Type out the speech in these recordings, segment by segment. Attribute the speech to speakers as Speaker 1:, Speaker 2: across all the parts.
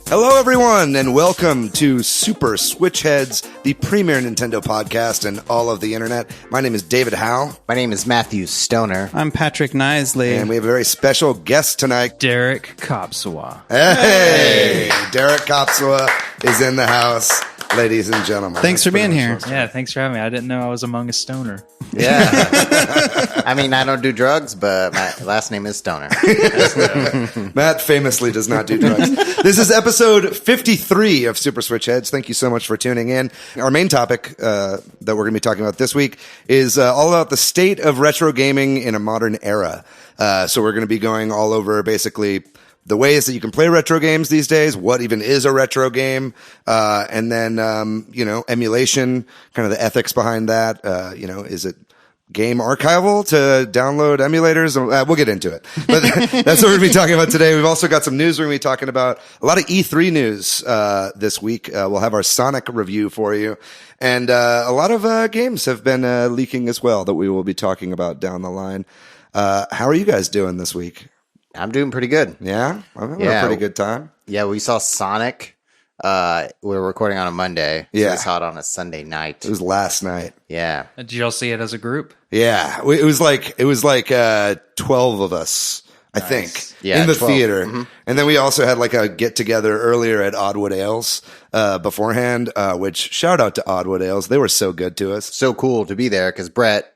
Speaker 1: Hello, everyone, and welcome to Super Switch Headz, the premier Nintendo podcast and all of the internet. My name is David Howe.
Speaker 2: My name is Matthew Stoner.
Speaker 3: I'm Patrick Nisley.
Speaker 1: And we have a very special guest tonight.
Speaker 4: Derek Kopswa.
Speaker 1: Hey! Derek Kopswa is in the house, ladies and gentlemen.
Speaker 3: Thanks for being here.
Speaker 4: Yeah, thanks for having me. I didn't know I was among a stoner.
Speaker 2: Yeah. I mean, I don't do drugs, but my last name is Stoner.
Speaker 1: Matt famously does not do drugs. This is episode 53 of Super Switch Headz. Thank you so much for tuning in. Our main topic that we're going to be talking about this week is all about the state of retro gaming in a modern era. So we're going to be going all over basically the ways that you can play retro games these days, what even is a retro game, and then, emulation, kind of the ethics behind that. Is it game archival to download emulators? We'll get into it. But that's what we're going to be talking about today. We've also got some news we're going to be talking about. A lot of E3 news this week. We'll have our Sonic review for you. And a lot of games have been leaking as well that we will be talking about down the line. How are you guys doing this week?
Speaker 2: I'm doing pretty good.
Speaker 1: Yeah? I'm having a pretty good time.
Speaker 2: Yeah, we saw Sonic. We were recording on a Monday. So we saw it on a Sunday night.
Speaker 1: It was last night.
Speaker 2: Yeah.
Speaker 4: Did y'all see it as a group?
Speaker 1: Yeah. It was like 12 of us, I think, in the
Speaker 2: 12.
Speaker 1: theater.
Speaker 2: Mm-hmm.
Speaker 1: And then we also had like a get together earlier at Oddwood Ales beforehand, which shout out to Oddwood Ales. They were so good to us.
Speaker 2: So cool to be there because Brett,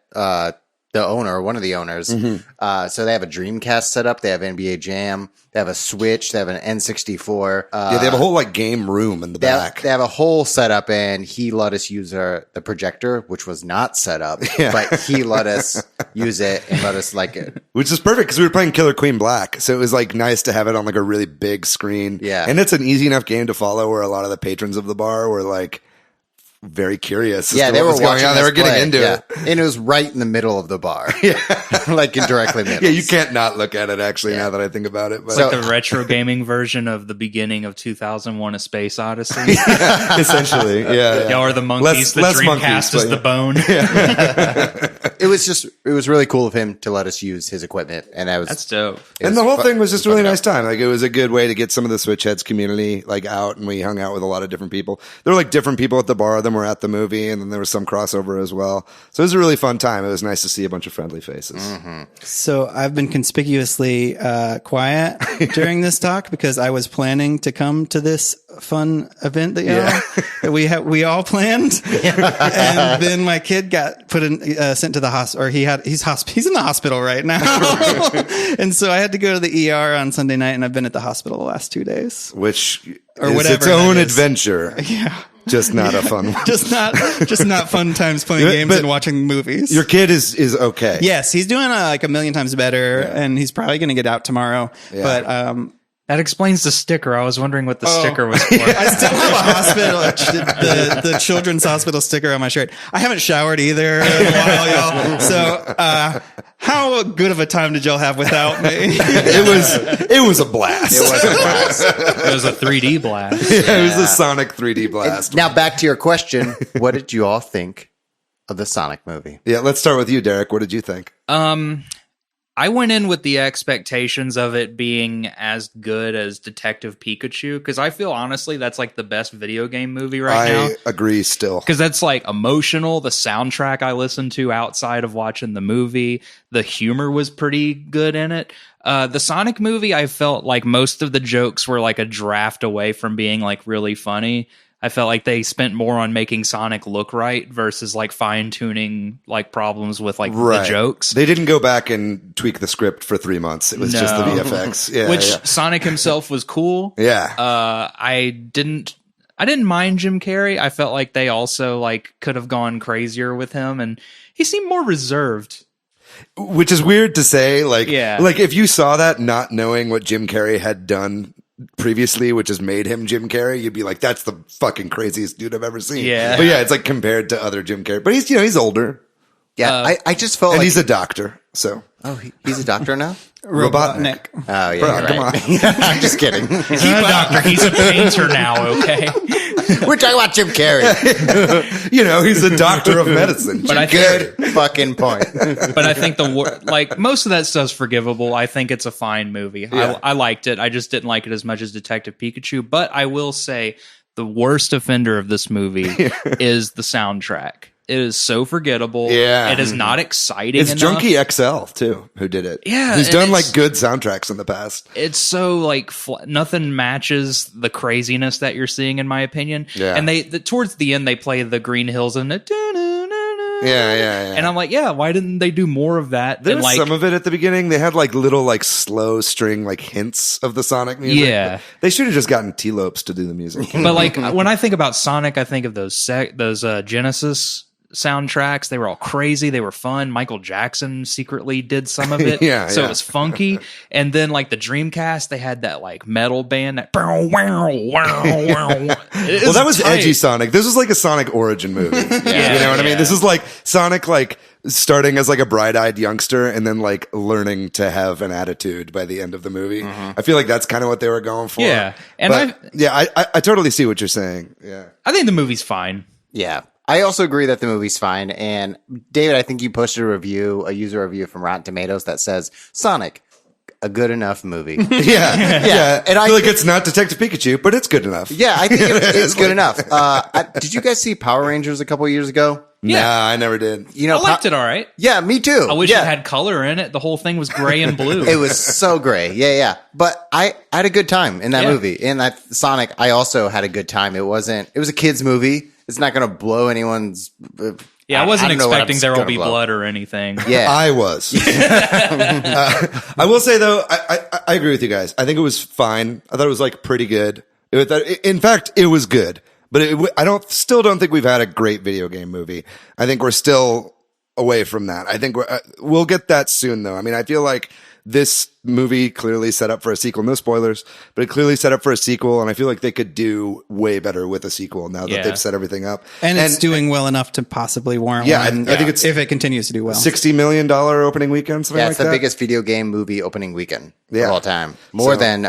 Speaker 2: the owner, one of the owners, so they have a Dreamcast set up. They have NBA Jam. They have a Switch. They have an N64.
Speaker 1: They have a whole like game room in the back.
Speaker 2: They have a whole setup, and he let us use the projector, which was not set up, but he let us use it and let us like it.
Speaker 1: Which is perfect because we were playing Killer Queen Black. So it was like nice to have it on like a really big screen.
Speaker 2: Yeah.
Speaker 1: And it's an easy enough game to follow where a lot of the patrons of the bar were like very curious.
Speaker 2: Yeah, they were watching
Speaker 1: on. They were getting into it.
Speaker 2: And it was right in the middle of the bar. Yeah. Like directly middle.
Speaker 1: Yeah, you can't not look at it actually now that I think about it. But.
Speaker 4: It's like the retro gaming version of the beginning of 2001 A Space Odyssey.
Speaker 1: Essentially, yeah.
Speaker 4: Y'all are the monkeys, the Dreamcast is the bone.
Speaker 2: It was really cool of him to let us use his equipment. And
Speaker 4: that's dope.
Speaker 1: And the whole thing was just a really nice time. Like it was a good way to get some of the Switch Headz community like out, and we hung out with a lot of different people. There were like different people at the bar than were at the movie, and then there was some crossover as well. So it was a really fun time. It was nice to see a bunch of friendly faces.
Speaker 3: Mm-hmm. So I've been conspicuously quiet during this talk because I was planning to come to this fun event that we all planned, and then my kid got sent to the hospital, or he's in the hospital right now, and so I had to go to the ER on Sunday night, and I've been at the hospital the last 2 days,
Speaker 1: which
Speaker 3: or
Speaker 1: is
Speaker 3: whatever
Speaker 1: its own adventure.
Speaker 3: Yeah.
Speaker 1: Just not a fun one.
Speaker 3: just not fun times playing games and watching movies.
Speaker 1: Your kid is okay.
Speaker 3: Yes, he's doing like a million times better, and he's probably going to get out tomorrow. Yeah. But
Speaker 4: that explains the sticker. I was wondering what the sticker was for.
Speaker 3: I still have a hospital, the children's hospital sticker on my shirt. I haven't showered either in a while, y'all. So, how good of a time did y'all have without me?
Speaker 1: It was a blast.
Speaker 2: It was a blast.
Speaker 4: It was a 3D blast.
Speaker 1: Yeah, it was a Sonic 3D blast.
Speaker 2: Now back to your question. What did you all think of the Sonic movie?
Speaker 1: Yeah, let's start with you, Derek. What did you think?
Speaker 4: I went in with the expectations of it being as good as Detective Pikachu, because I feel honestly that's like the best video game movie now.
Speaker 1: I agree still.
Speaker 4: Because that's like emotional. The soundtrack I listened to outside of watching the movie, the humor was pretty good in it. The Sonic movie, I felt like most of the jokes were like a draft away from being like really funny. I felt like they spent more on making Sonic look right versus like fine tuning like problems with like the jokes.
Speaker 1: They didn't go back and tweak the script for 3 months. It was just the VFX. Yeah,
Speaker 4: which Sonic himself was cool.
Speaker 1: Yeah.
Speaker 4: I didn't mind Jim Carrey. I felt like they also like could have gone crazier with him, and he seemed more reserved.
Speaker 1: Which is weird to say. Like if you saw that not knowing what Jim Carrey had done previously, which has made him Jim Carrey, you'd be like, that's the fucking craziest dude I've ever seen.
Speaker 4: Yeah.
Speaker 1: But yeah, it's like compared to other Jim Carrey. But he's older.
Speaker 2: Yeah, I just felt
Speaker 1: and
Speaker 2: like...
Speaker 1: he's a doctor, so...
Speaker 2: Oh, he's a doctor now?
Speaker 1: Robotnik.
Speaker 2: Oh, yeah,
Speaker 1: Bro,
Speaker 2: right.
Speaker 1: Come on.
Speaker 2: I'm just kidding.
Speaker 4: He's not a doctor. He's a painter now, okay?
Speaker 2: We're talking about Jim Carrey.
Speaker 1: He's a doctor of medicine.
Speaker 4: But
Speaker 2: Good fucking point.
Speaker 4: But I think most of that stuff's forgivable. I think it's a fine movie.
Speaker 1: Yeah.
Speaker 4: I liked it. I just didn't like it as much as Detective Pikachu. But I will say the worst offender of this movie is the soundtrack. It is so forgettable.
Speaker 1: Yeah.
Speaker 4: It is not exciting
Speaker 1: It's
Speaker 4: enough.
Speaker 1: Junkie XL too, who did it.
Speaker 4: Yeah,
Speaker 1: He's
Speaker 4: and
Speaker 1: done
Speaker 4: it's-
Speaker 1: like good soundtracks in the past.
Speaker 4: It's so like nothing matches the craziness that you're seeing, in my opinion.
Speaker 1: Yeah.
Speaker 4: And towards the end they play the Green Hills and
Speaker 1: Yeah.
Speaker 4: and I'm like, yeah, why didn't they do more of that?
Speaker 1: There
Speaker 4: And,
Speaker 1: was
Speaker 4: like,
Speaker 1: some of it at the beginning. They had like little like slow string like hints of the Sonic music.
Speaker 4: Yeah.
Speaker 1: But they should have just gotten T-Lopes to do the music.
Speaker 4: but like when I think about Sonic, I think of those Genesis soundtracks. They were all crazy. They were fun. Michael Jackson secretly did some of it.
Speaker 1: Yeah,
Speaker 4: so
Speaker 1: yeah.
Speaker 4: it was funky. And then like the Dreamcast, they had that like metal band that well,
Speaker 1: Well, that was edgy Sonic. This was like a Sonic origin movie. You know what I mean? This is like Sonic like starting as like a bright-eyed youngster and then like learning to have an attitude by the end of the movie. I feel like that's kind of what they were going for.
Speaker 4: Yeah. And
Speaker 1: I totally see what you're saying. Yeah.
Speaker 4: I think the movie's fine.
Speaker 2: Yeah. I also agree that the movie's fine. And David, I think you posted a user review from Rotten Tomatoes that says Sonic, a good enough movie.
Speaker 1: Yeah.
Speaker 2: And
Speaker 1: I feel like it's not Detective Pikachu, but it's good enough.
Speaker 2: Yeah, I think it's good enough. Did you guys see Power Rangers a couple years ago?
Speaker 4: Yeah.
Speaker 1: Nah, I never did.
Speaker 4: I liked it all right.
Speaker 2: Yeah, me too.
Speaker 4: I wish it had color in it. The whole thing was gray and blue.
Speaker 2: It was so gray. Yeah. But I had a good time in that movie. And Sonic, I also had a good time. It was a kid's movie. It's not going to blow anyone's.
Speaker 4: I wasn't
Speaker 2: don't know what
Speaker 4: expecting
Speaker 2: it's
Speaker 4: there will
Speaker 2: gonna
Speaker 4: be
Speaker 2: blow.
Speaker 4: blood or anything.
Speaker 2: Yeah.
Speaker 1: I was. I will say though, I agree with you guys. I think it was fine. I thought it was like pretty good. In fact, it was good. But still don't think we've had a great video game movie. I think we're still away from that. I think we'll get that soon though. I mean, I feel like this movie clearly set up for a sequel. No spoilers, but it clearly set up for a sequel. And I feel like they could do way better with a sequel now that they've set everything up.
Speaker 3: And it's doing well enough to possibly warrant one.
Speaker 1: I think it's
Speaker 3: if it continues to do well.
Speaker 1: $60 million opening weekend. Something like
Speaker 2: It's the
Speaker 1: that.
Speaker 2: biggest video game movie opening weekend
Speaker 1: Yeah.
Speaker 2: of all time. More than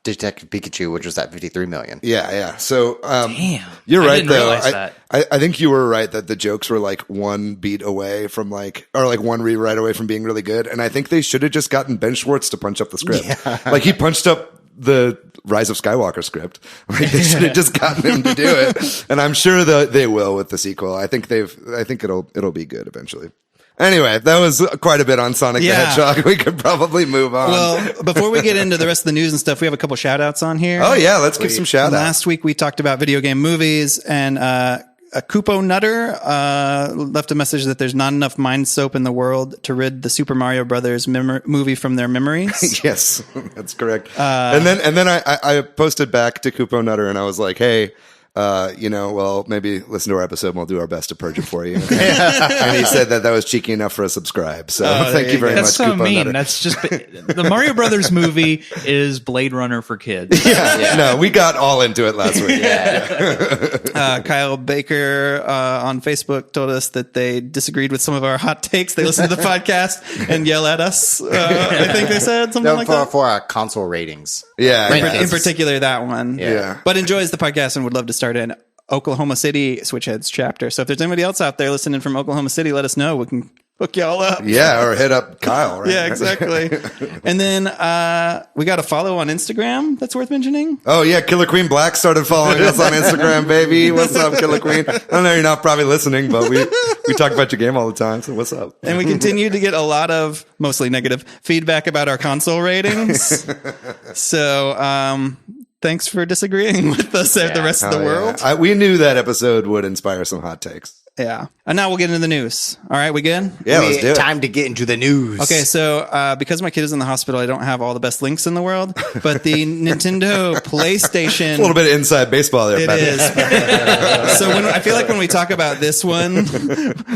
Speaker 2: Detective Pikachu, which was at 53 million.
Speaker 1: Yeah. So,
Speaker 4: Damn.
Speaker 1: you're
Speaker 4: I
Speaker 1: right
Speaker 4: didn't
Speaker 1: though.
Speaker 4: realize that.
Speaker 1: I think you were right that the jokes were like one beat away from one rewrite away from being really good. And I think they should have just gotten Ben Schwartz to punch up the script. Like he punched up the Rise of Skywalker script. Like they should have just gotten him to do it. And I'm sure that they will with the sequel. I think it'll be good eventually. Anyway, that was quite a bit on Sonic the Hedgehog. We could probably move on.
Speaker 3: Well, before we get into the rest of the news and stuff, we have a couple shout outs on here.
Speaker 1: Oh yeah, let's give some shout outs.
Speaker 3: Last week we talked about video game movies, and a Kupo Nutter left a message that there's not enough mind soap in the world to rid the Super Mario Brothers movie from their memories.
Speaker 1: Yes, that's correct. And then I posted back to Kupo Nutter and I was like, hey, maybe listen to our episode and we'll do our best to purge it for you. And he said that was cheeky enough for a subscribe. So thank you very much,
Speaker 4: That's so
Speaker 1: Kupo
Speaker 4: mean.
Speaker 1: Nutter.
Speaker 4: That's just the Mario Brothers movie is Blade Runner for kids.
Speaker 1: No, we got all into it last week.
Speaker 3: Kyle Baker on Facebook told us that they disagreed with some of our hot takes. They listened to the podcast and yell at us. I think they said something like that.
Speaker 2: For our console ratings.
Speaker 1: Yeah.
Speaker 3: In particular, that one.
Speaker 1: Yeah.
Speaker 3: But enjoys the podcast and would love to start an Oklahoma City Switch Headz chapter. So if there's anybody else out there listening from Oklahoma City, let us know. We can hook y'all up.
Speaker 1: Yeah, or hit up Kyle, right?
Speaker 3: Yeah, exactly. And then we got a follow on Instagram that's worth mentioning.
Speaker 1: Oh, yeah, Killer Queen Black started following us on Instagram, baby. What's up, Killer Queen? I know you're not probably listening, but we talk about your game all the time, so what's up?
Speaker 3: And we continue to get a lot of, mostly negative, feedback about our console ratings. So, thanks for disagreeing with us and the rest of the world.
Speaker 1: We knew that episode would inspire some hot takes.
Speaker 3: Yeah. And now we'll get into the news. All right, we good?
Speaker 1: Yeah, let's do it.
Speaker 2: Time to get into the news.
Speaker 3: Okay, so because my kid is in the hospital, I don't have all the best links in the world, but the Nintendo PlayStation...
Speaker 1: A little bit of inside baseball there,
Speaker 3: It
Speaker 1: Patrick.
Speaker 3: is. So I feel like when we talk about this one,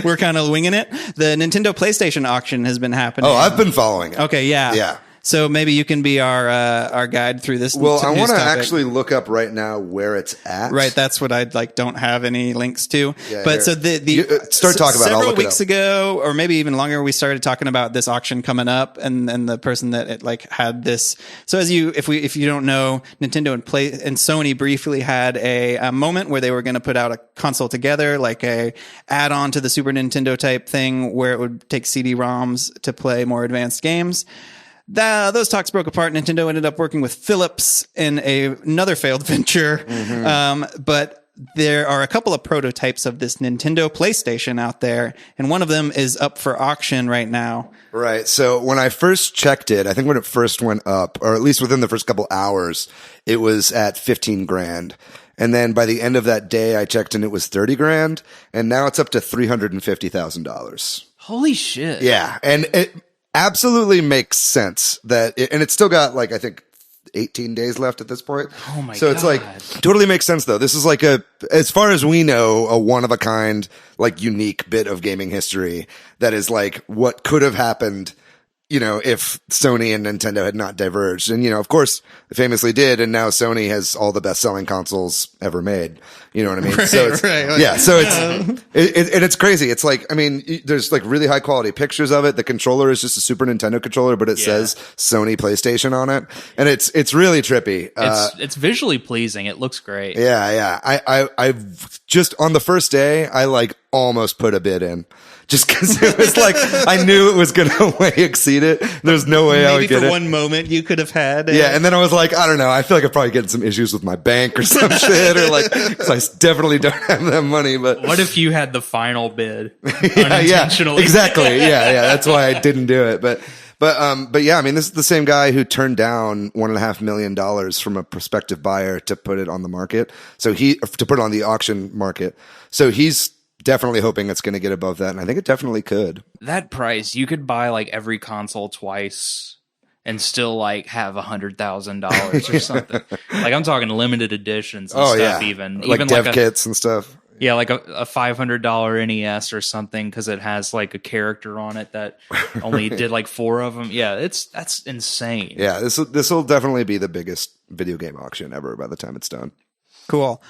Speaker 3: we're kind of winging it. The Nintendo PlayStation auction has been happening.
Speaker 1: Oh, I've been following it.
Speaker 3: Okay, yeah.
Speaker 1: Yeah.
Speaker 3: So maybe you can be our guide through this.
Speaker 1: Well, I want to
Speaker 3: topic.
Speaker 1: actually look up right now where it's at.
Speaker 3: Right, that's what I don't have any links to.
Speaker 1: Yeah,
Speaker 3: but
Speaker 1: here.
Speaker 3: so
Speaker 1: start talking about it. I'll
Speaker 3: several
Speaker 1: look it
Speaker 3: weeks
Speaker 1: up.
Speaker 3: ago, or maybe even longer, we started talking about this auction coming up, and the person that had this. So if you don't know, Nintendo and Sony briefly had a moment where they were going to put out a console together, like a add-on to the Super Nintendo type thing, where it would take CD-ROMs to play more advanced games. Those talks broke apart. Nintendo ended up working with Philips in another failed venture. But there are a couple of prototypes of this Nintendo PlayStation out there, and one of them is up for auction right now.
Speaker 1: Right. So when I first checked it, I think when it first went up, or at least within the first couple hours, it was at 15 grand. And then by the end of that day, I checked and it was 30 grand. And now it's up to $350,000.
Speaker 4: Holy shit.
Speaker 1: Yeah. And it absolutely makes sense and it's still got I think 18 days left at this point.
Speaker 4: Oh my
Speaker 1: so
Speaker 4: God.
Speaker 1: It's totally makes sense though. This is as far as we know, a one of a kind, unique bit of gaming history that is what could have happened, if Sony and Nintendo had not diverged. And, of course, it famously did. And now Sony has all the best selling consoles ever made. You know what I mean?
Speaker 3: Right,
Speaker 1: so it's,
Speaker 3: right.
Speaker 1: yeah. So and it's crazy. It's there's really high quality pictures of it. The controller is just a Super Nintendo controller, but it says Sony PlayStation on it. And it's really trippy.
Speaker 4: It's visually pleasing. It looks great.
Speaker 1: Yeah. Yeah. I just on the first day, I almost put a bid in. Just because it was I knew it was going to way exceed it. There's no way I would get it.
Speaker 3: Maybe for one moment you could have had.
Speaker 1: Yeah, and then I was I don't know. I feel I'm probably getting some issues with my bank or some shit, or cause I definitely don't have that money. But
Speaker 4: what if you had the final bid
Speaker 1: yeah,
Speaker 4: unintentionally?
Speaker 1: exactly. Yeah. That's why I didn't do it. But yeah, I mean, this is the same guy who turned down $1.5 million from a prospective buyer to put it on the market. To put it on the auction market. So he's definitely hoping it's going to get above that, and I think it definitely could.
Speaker 4: That price, you could buy every console twice and still have $100,000 or something. I'm talking limited editions and stuff. Even
Speaker 1: dev kits and stuff.
Speaker 4: Yeah, a $500 NES or something because it has a character on it that only did 4 of them. Yeah, that's insane.
Speaker 1: Yeah, this will definitely be the biggest video game auction ever by the time it's done.
Speaker 3: Cool.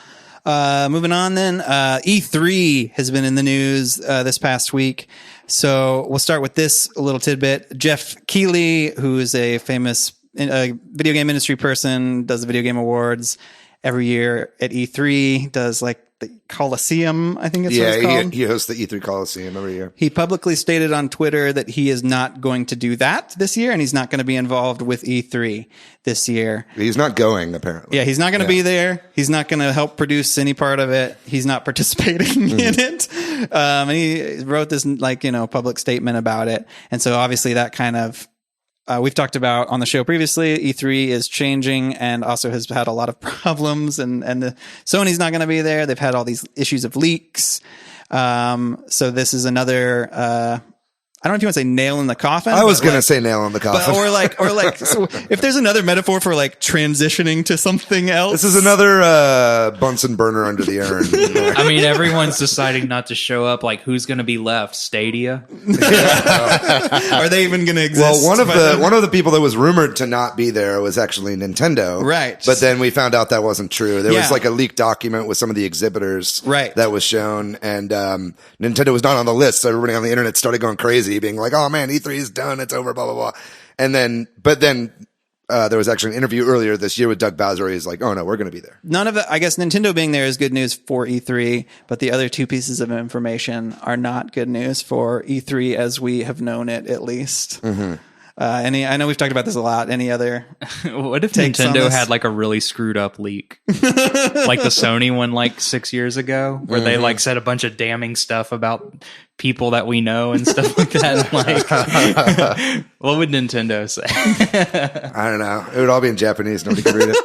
Speaker 3: Moving on then, E3 has been in the news this past week. So we'll start with this little tidbit. Jeff Keighley, who is a famous video game industry person, does the Video Game Awards every year at E3, does the Coliseum, I think it's what it's called.
Speaker 1: He hosts the E3 Coliseum every year.
Speaker 3: He publicly stated on Twitter that he is not going to do that this year, and he's not going to be involved with E3 this year.
Speaker 1: He's not going, apparently.
Speaker 3: Yeah, he's not going to be there. He's not going to help produce any part of it. He's not participating in it. And he wrote this public statement about it. And so obviously that kind of we've talked about on the show previously. E3 is changing and also has had a lot of problems, and the Sony's not going to be there. They've had all these issues of leaks. So this is another, I don't know if you want to say nail in the coffin.
Speaker 1: I was going to say nail in the coffin.
Speaker 3: So if there's another metaphor for transitioning to something else.
Speaker 1: This is another Bunsen burner under the urn.
Speaker 4: I mean, everyone's deciding not to show up. Who's going to be left? Stadia?
Speaker 3: Are they even going to exist?
Speaker 1: Well, one of the people that was rumored to not be there was actually Nintendo.
Speaker 3: Right.
Speaker 1: But then we found out that wasn't true. There was a leaked document with some of the exhibitors.
Speaker 3: Right.
Speaker 1: That was shown, and Nintendo was not on the list, so everybody on the internet started going crazy, being oh man, E3 is done, it's over, blah, blah, blah. And then, there was actually an interview earlier this year with Doug Bowser. He's oh no, we're going to be there.
Speaker 3: None of it, I guess Nintendo being there is good news for E3, but the other two pieces of information are not good news for E3 as we have known it, at least. Mm-hmm. I know we've talked about this a lot. Any other?
Speaker 4: What if Nintendo had a really screwed up leak, like the Sony one, 6 years ago, where they said a bunch of damning stuff about people that we know and stuff like that? What would Nintendo say?
Speaker 1: I don't know. It would all be in Japanese. Nobody could read it.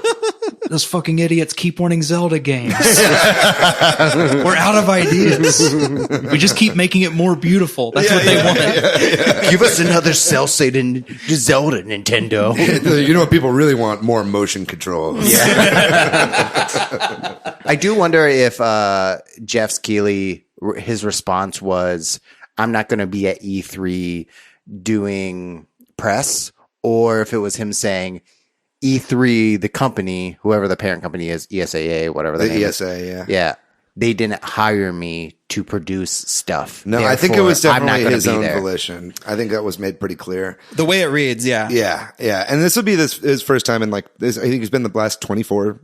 Speaker 4: Those fucking idiots keep wanting Zelda games. We're out of ideas. We just keep making it more beautiful. That's what they want.
Speaker 2: Give us another cel-shaded Zelda, Nintendo.
Speaker 1: You know what people really want? More motion control.
Speaker 2: I do wonder if Jeff Keighley, his response was, I'm not going to be at E3 doing press, or if it was him saying E3, the company, whoever the parent company is, ESAA, whatever the name
Speaker 1: ESA,
Speaker 2: is. Yeah. They didn't hire me to produce stuff.
Speaker 1: No, I think it was
Speaker 2: I'm not
Speaker 1: definitely
Speaker 2: gonna
Speaker 1: his
Speaker 2: be
Speaker 1: own
Speaker 2: there.
Speaker 1: volition. I think that was made pretty clear.
Speaker 3: The way it reads, yeah.
Speaker 1: Yeah. And this will be his first time in like this. I think he's been the last 24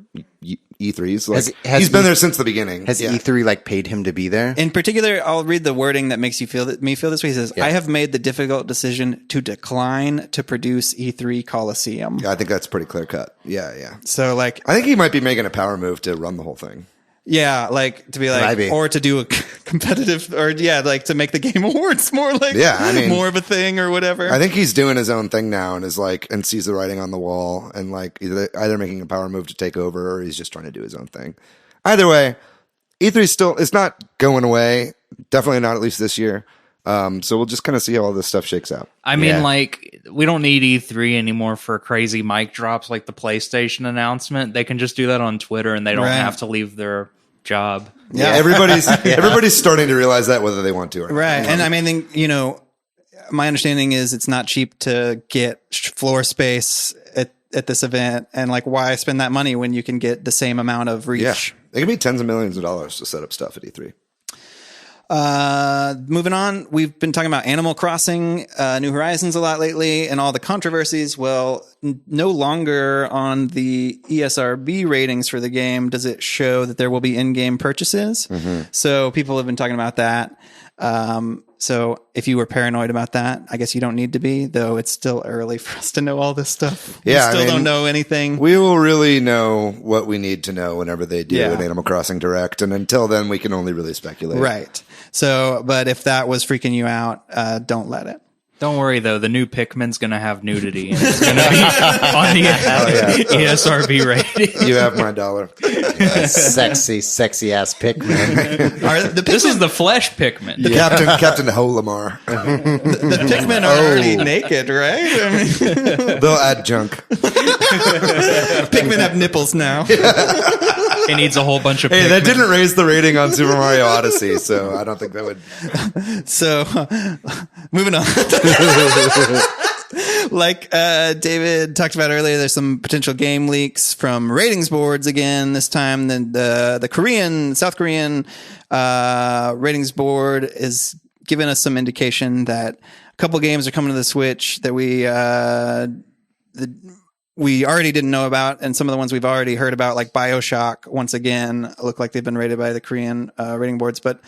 Speaker 1: E3s. Like, he's been there since the beginning.
Speaker 2: Has E3 like paid him to be there?
Speaker 3: In particular, I'll read the wording that makes me feel this way. He says,
Speaker 2: Yeah.
Speaker 3: I have made the difficult decision to decline to produce E3 Coliseum.
Speaker 1: I think that's pretty clear cut. Yeah.
Speaker 3: So like,
Speaker 1: I think he might be making a power move to run the whole thing.
Speaker 3: yeah, like to be like,
Speaker 2: Maybe.
Speaker 3: or to do a competitive, or like to make the Game Awards more like, more of a thing or whatever.
Speaker 1: I think he's doing his own thing now and is like, and sees the writing on the wall and like either making a power move to take over or he's just trying to do his own thing. Either way, E3 still, it's not going away. Definitely not, at least this year. So we'll just kind of see how all this stuff shakes out.
Speaker 4: I mean, like, we don't need E3 anymore for crazy mic drops like the PlayStation announcement. They can just do that on Twitter and they don't have to leave their job.
Speaker 1: Yeah, everybody's starting to realize that whether they want to or not.
Speaker 3: Right. And I mean, you know, my understanding is it's not cheap to get floor space at this event. And like, why spend that money when you can get the same amount of reach?
Speaker 1: Yeah. It can be tens of millions of dollars to set up stuff at E3.
Speaker 3: Moving on, we've been talking about Animal Crossing, New Horizons a lot lately and all the controversies. Well, no longer on the ESRB ratings for the game does it show that there will be in-game purchases. So people have been talking about that. So if you were paranoid about that, I guess you don't need to be, though it's still early for us to know all this stuff.
Speaker 1: Yeah,
Speaker 3: We still don't know anything.
Speaker 1: We will really know what we need to know whenever they do an Animal Crossing Direct. And until then, we can only really speculate.
Speaker 3: Right. So, but if that was freaking you out, don't let it.
Speaker 4: Don't worry, though. The new Pikmin's going to have nudity, and it's going to be on the ESRB rating.
Speaker 1: You have my dollar.
Speaker 2: Sexy ass Pikmin.
Speaker 4: This is the flesh Pikmin.
Speaker 1: Captain Holamar.
Speaker 3: The Pikmin are already naked, right? I mean,
Speaker 1: They'll add junk.
Speaker 3: Pikmin have nipples now.
Speaker 4: It needs a whole bunch of
Speaker 1: Hey,
Speaker 4: Pikmin.
Speaker 1: that didn't raise the rating on Super Mario Odyssey, so I don't think that would.
Speaker 3: So, moving on. Like David talked about earlier, there's some potential game leaks from ratings boards again. This time, the South Korean ratings board is giving us some indication that a couple games are coming to the Switch that we already didn't know about, and some of the ones we've already heard about, like BioShock, once again, look like they've been rated by the Korean rating boards. But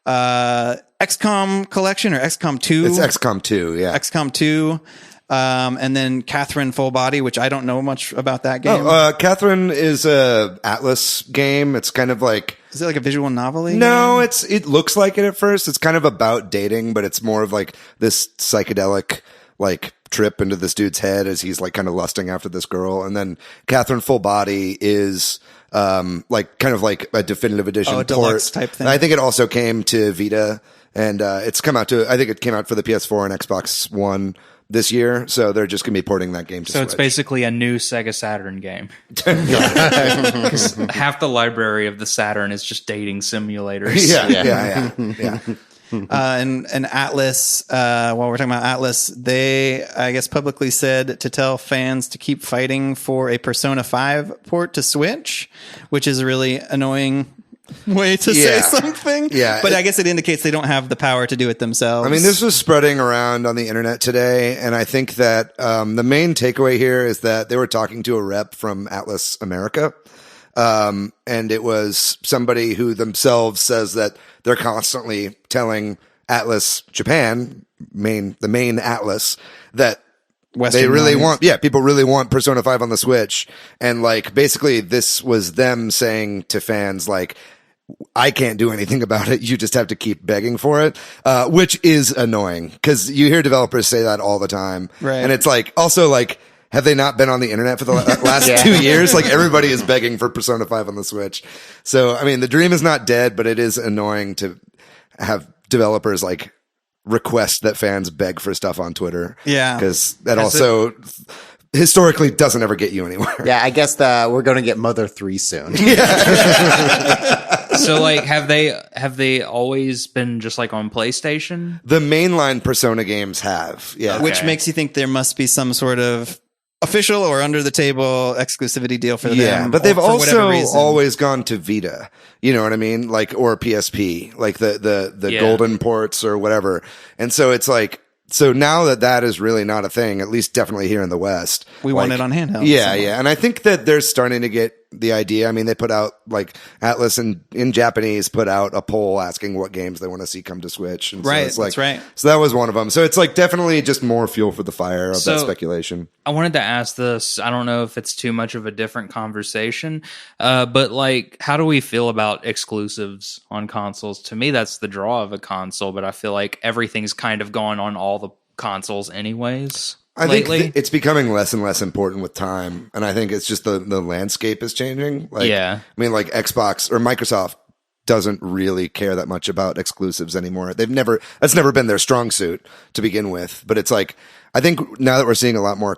Speaker 3: XCOM Collection or XCOM 2.
Speaker 1: It's XCOM 2, yeah.
Speaker 3: XCOM 2. And then Catherine Full Body, which I don't know much about that game.
Speaker 1: Catherine is a Atlas game. It's kind of like...
Speaker 3: Is it like a visual novel?
Speaker 1: No, it looks like it at first. It's kind of about dating, but it's more of like this psychedelic like trip into this dude's head as he's like kind of lusting after this girl. And then Catherine Full Body is like kind of like a definitive edition
Speaker 3: a deluxe type thing.
Speaker 1: I think it also came to Vita, and it's come out to, I think it came out for the PS4 and Xbox One this year, so they're just gonna be porting that game to
Speaker 4: So
Speaker 1: Switch.
Speaker 4: it's basically a new Sega Saturn game. 'Cause half the library of the Saturn is just dating simulators.
Speaker 1: Yeah.
Speaker 3: And Atlas, while we're talking about Atlas, they, I guess, publicly said to tell fans to keep fighting for a Persona 5 port to Switch, which is a really annoying way to say something.
Speaker 1: Yeah.
Speaker 3: But I guess it indicates they don't have the power to do it themselves.
Speaker 1: I mean, this was spreading around on the internet today, and I think that the main takeaway here is that they were talking to a rep from Atlas America. And it was somebody who themselves says that they're constantly telling Atlas Japan, the main Atlas, that
Speaker 3: Western
Speaker 1: they really
Speaker 3: audience.
Speaker 1: people really want Persona 5 on the Switch. And like, basically this was them saying to fans, like, I can't do anything about it. You just have to keep begging for it, which is annoying because you hear developers say that all the time.
Speaker 3: Right.
Speaker 1: And it's like, also like, have they not been on the internet for the last 2 years? Like everybody is begging for Persona 5 on the Switch. So, I mean, the dream is not dead, but it is annoying to have developers like request that fans beg for stuff on Twitter.
Speaker 3: Yeah.
Speaker 1: Cause that also historically doesn't ever get you anywhere.
Speaker 2: Yeah, I guess we're going to get Mother 3 soon.
Speaker 4: So like, have they always been just like on PlayStation?
Speaker 1: The mainline Persona games have, yeah.
Speaker 4: Okay.
Speaker 3: Which makes you think there must be some sort of official or under the table exclusivity deal for them.
Speaker 1: Yeah, but they've
Speaker 3: for whatever
Speaker 1: also
Speaker 3: reason.
Speaker 1: always gone to Vita. You know what I mean? Like, or PSP, like the
Speaker 4: Yeah.
Speaker 1: golden ports or whatever. And so it's like, so now that is really not a thing, at least definitely here in the West.
Speaker 3: We want it on handheld.
Speaker 1: Yeah,
Speaker 3: somewhere.
Speaker 1: yeah. And I think that they're starting to get the idea. I mean, they put out, like, Atlas in Japanese put out a poll asking what games they want to see come to Switch. And so
Speaker 3: Right,
Speaker 1: it's like,
Speaker 3: that's right.
Speaker 1: So that was one of them. So it's like definitely just more fuel for the fire of that
Speaker 4: So-
Speaker 1: speculation.
Speaker 4: I wanted to ask this. I don't know if it's too much of a different conversation, but like, how do we feel about exclusives on consoles? To me, that's the draw of a console, but I feel like everything's kind of gone on all the consoles anyways.
Speaker 1: I
Speaker 4: lately.
Speaker 1: think it's becoming less and less important with time, and I think it's just the landscape is changing. Like,
Speaker 4: Yeah.
Speaker 1: I mean, like Xbox or Microsoft doesn't really care that much about exclusives anymore. That's never been their strong suit to begin with. But it's like, I think now that we're seeing a lot more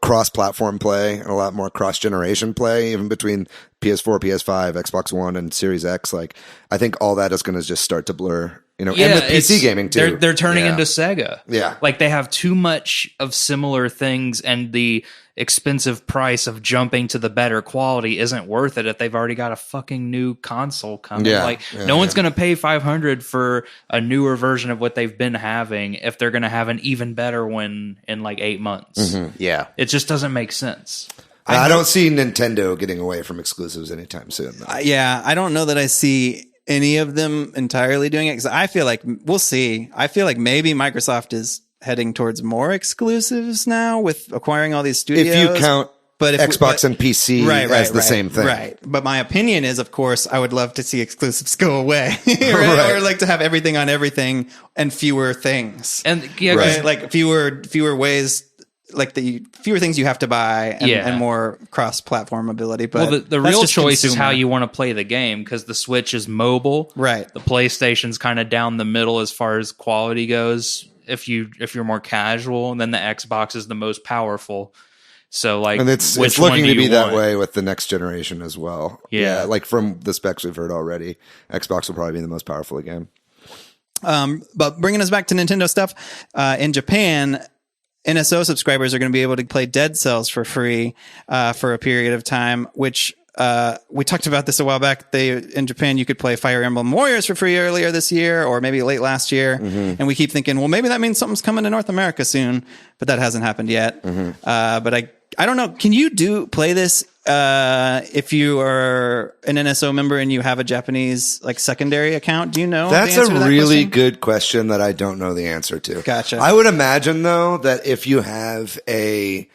Speaker 1: cross-platform play and a lot more cross-generation play, even between PS4, PS5, Xbox One, and Series X, like, I think all that is going to just start to blur. You know, and with PC
Speaker 4: it's-
Speaker 1: gaming too.
Speaker 4: They're turning
Speaker 2: Yeah.
Speaker 4: into Sega.
Speaker 1: Yeah.
Speaker 4: Like they have too much of similar things, and the expensive price of jumping to the better quality isn't worth it if they've already got a fucking new console coming.
Speaker 1: Yeah.
Speaker 4: Like
Speaker 1: Yeah,
Speaker 4: no one's going to pay $500 for a newer version of what they've been having if they're going to have an even better one in like 8 months.
Speaker 2: Yeah.
Speaker 4: It just doesn't make sense.
Speaker 1: I don't see Nintendo getting away from exclusives anytime soon, though.
Speaker 3: Yeah, I don't know that I see any of them entirely doing it because I feel like we'll see. I feel like maybe Microsoft is heading towards more exclusives now with acquiring all these studios.
Speaker 1: If you count
Speaker 3: But
Speaker 1: Xbox and PC as the same thing.
Speaker 3: Right. But my opinion is, of course, I would love to see exclusives go away. Right?
Speaker 1: Right.
Speaker 3: Or like to have everything on everything and fewer things.
Speaker 4: And yeah, 'cause
Speaker 3: Right? Like fewer ways, like fewer things you have to buy and more cross-platform ability. But
Speaker 4: well, the
Speaker 3: that's
Speaker 4: real
Speaker 3: just
Speaker 4: choice is how
Speaker 3: consumer.
Speaker 4: you want to play the game because the Switch is mobile.
Speaker 3: Right.
Speaker 4: The PlayStation's kind of down the middle as far as quality goes. If you're more casual, and then the Xbox is the most powerful. So like,
Speaker 1: And it's
Speaker 4: which one
Speaker 1: looking
Speaker 4: do
Speaker 1: to be
Speaker 4: you
Speaker 1: that
Speaker 4: want?
Speaker 1: way with the next generation as well.
Speaker 4: Yeah.
Speaker 1: Like from the specs we've heard already, Xbox will probably be the most powerful again.
Speaker 3: But bringing us back to Nintendo stuff, in Japan, NSO subscribers are going to be able to play Dead Cells for free for a period of time, which we talked about this a while back. In Japan, you could play Fire Emblem Warriors for free earlier this year or maybe late last year. And we keep thinking, well, maybe that means something's coming to North America soon, but that hasn't happened yet. But I don't know. Can you play this if you are an NSO member and you have a Japanese like secondary account? Do you know?
Speaker 1: That's
Speaker 3: the answer to
Speaker 1: a
Speaker 3: that
Speaker 1: really
Speaker 3: question?
Speaker 1: good question that I don't know the answer to.
Speaker 3: Gotcha.
Speaker 1: I would imagine though that if you have a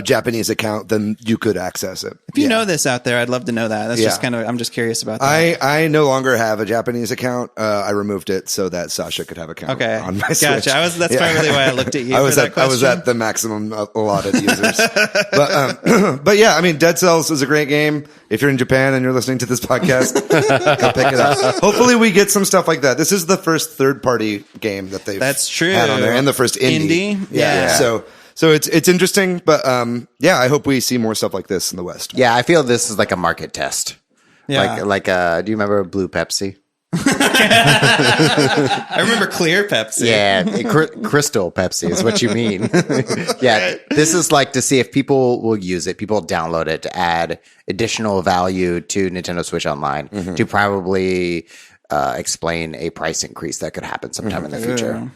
Speaker 1: Japanese account, then you could access it.
Speaker 3: If you know this out there, I'd love to know that. That's
Speaker 1: Yeah.
Speaker 3: just I'm just curious about that.
Speaker 1: I no longer have a Japanese account. I removed it so that Sasha could have an account
Speaker 3: Okay.
Speaker 1: on my
Speaker 3: Gotcha.
Speaker 1: Switch.
Speaker 3: That's probably why I looked at you.
Speaker 1: I was
Speaker 3: for that
Speaker 1: I was
Speaker 3: question.
Speaker 1: at the maximum allotted users. But yeah, I mean, Dead Cells is a great game. If you're in Japan and you're listening to this podcast, go pick it up. Hopefully we get some stuff like that. This is the first third party game that they've
Speaker 3: That's true.
Speaker 1: had on there and the first indie.
Speaker 3: Indie? Yeah.
Speaker 1: So it's interesting, but yeah, I hope we see more stuff like this in the West.
Speaker 2: Yeah, I feel this is like a market test.
Speaker 3: Yeah.
Speaker 2: Like do you remember Blue Pepsi?
Speaker 3: I remember Clear Pepsi.
Speaker 2: Yeah, Crystal Pepsi is what you mean. Yeah, this is like to see if people will use it, people download it to add additional value to Nintendo Switch Online to probably explain a price increase that could happen sometime in the future.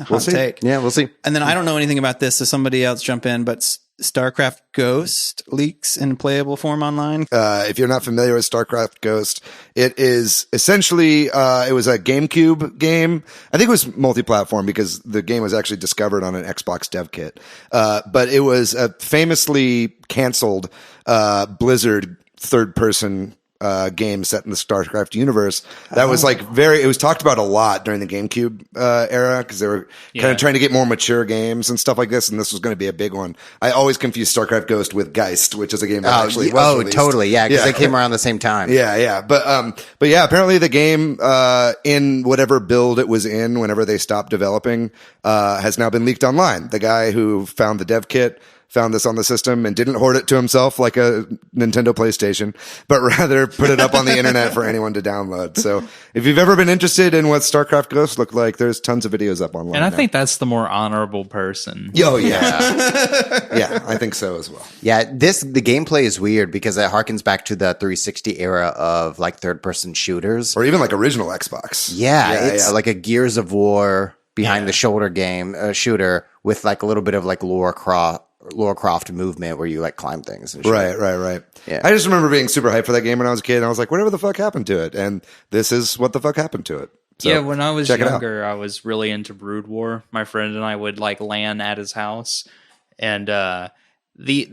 Speaker 3: Hot take.
Speaker 2: Yeah, we'll see.
Speaker 3: And then I don't know anything about this, so somebody else jump in, but StarCraft Ghost leaks in playable form online.
Speaker 1: If you're not familiar with StarCraft Ghost, it is essentially, it was a GameCube game. I think it was multi-platform because the game was actually discovered on an Xbox dev kit. But it was a famously canceled, Blizzard third-person game set in the StarCraft universe that was like it was talked about a lot during the GameCube era because they were kind of trying to get more mature games and stuff like this, and this was going to be a big one. I always confuse StarCraft Ghost with Geist, which is a game that actually was released.
Speaker 2: Totally, yeah, because they came around the same time.
Speaker 1: Yeah. But yeah, apparently the game, in whatever build it was in, whenever they stopped developing, has now been leaked online. The guy who found the dev kit found this on the system and didn't hoard it to himself like a Nintendo PlayStation, but rather put it up on the internet for anyone to download. So if you've ever been interested in what StarCraft Ghosts look like, there's tons of videos up online.
Speaker 4: And I
Speaker 1: now.
Speaker 4: think that's the more honorable person.
Speaker 1: Oh, yeah. Yeah, I think so as well.
Speaker 2: Yeah, the gameplay is weird because it harkens back to the 360 era of like third-person shooters.
Speaker 1: Or even like original Xbox.
Speaker 2: Yeah, it's like a Gears of War behind the shoulder game shooter with like a little bit of like Lara Croft movement where you like climb things and shit.
Speaker 1: Right.
Speaker 2: Yeah.
Speaker 1: I just remember being super hyped for that game when I was a kid, and I was like, whatever the fuck happened to it? And this is what the fuck happened to it. So,
Speaker 4: yeah, when I was
Speaker 1: check it out.
Speaker 4: younger, I was really into Brood War. My friend and I would like LAN at his house, and the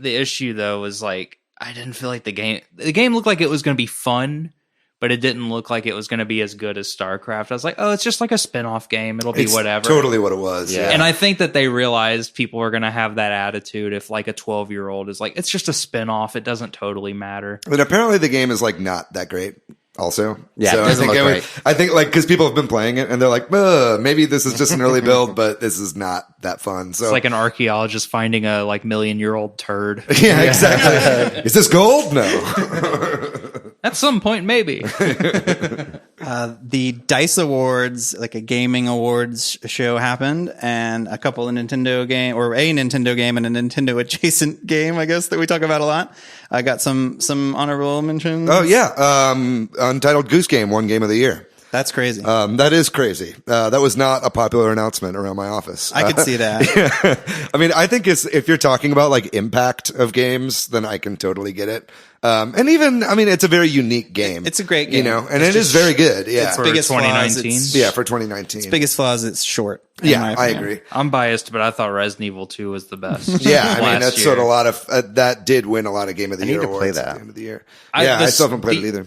Speaker 4: issue though was like I didn't feel like the game looked like it was going to be fun, but it didn't look like it was going to be as good as StarCraft. I was like, oh, it's just like a spin-off game. It'll be
Speaker 1: It's
Speaker 4: whatever.
Speaker 1: Totally what it was. Yeah.
Speaker 4: And I think that they realized people are going to have that attitude if like a 12-year-old is like, it's just a spin-off. It doesn't totally matter.
Speaker 1: But apparently the game is like not that great. Also,
Speaker 2: Yeah,
Speaker 1: so
Speaker 2: it doesn't look great.
Speaker 1: I think like because people have been playing it and they're like, maybe this is just an early build, but this is not that fun. So
Speaker 4: It's like an archaeologist finding a like million-year-old turd.
Speaker 1: yeah, exactly. Is this gold? No.
Speaker 4: At some point, maybe.
Speaker 3: The DICE Awards, like a gaming awards show, happened, and a couple of Nintendo game or a Nintendo game and a Nintendo adjacent game, I guess, that we talk about a lot. I got some honorable mentions.
Speaker 1: Oh yeah, Untitled Goose Game won Game of the Year.
Speaker 3: That's crazy.
Speaker 1: That is crazy. That was not a popular announcement around my office.
Speaker 3: I could see that.
Speaker 1: I mean, I think if you're talking about like impact of games, then I can totally get it. And even, I mean, it's a very unique game.
Speaker 3: It's a great game.
Speaker 1: You know, and it is very good. Yeah.
Speaker 3: Its biggest flaw is
Speaker 4: 2019?
Speaker 1: Yeah, for 2019.
Speaker 3: its biggest flaw is it's short. in
Speaker 1: Yeah,
Speaker 3: my
Speaker 1: I
Speaker 3: opinion.
Speaker 1: agree.
Speaker 4: I'm biased, but I thought Resident Evil 2 was the best.
Speaker 1: Yeah, I mean,
Speaker 4: last
Speaker 1: that's
Speaker 4: year.
Speaker 1: sort of a lot of, that did win a lot of Game of the
Speaker 2: I need
Speaker 1: Year
Speaker 2: to play
Speaker 1: awards at
Speaker 2: that.
Speaker 1: the end of the year.
Speaker 4: I-
Speaker 1: Yeah, I
Speaker 4: the-
Speaker 1: still haven't played
Speaker 4: the-
Speaker 1: it either.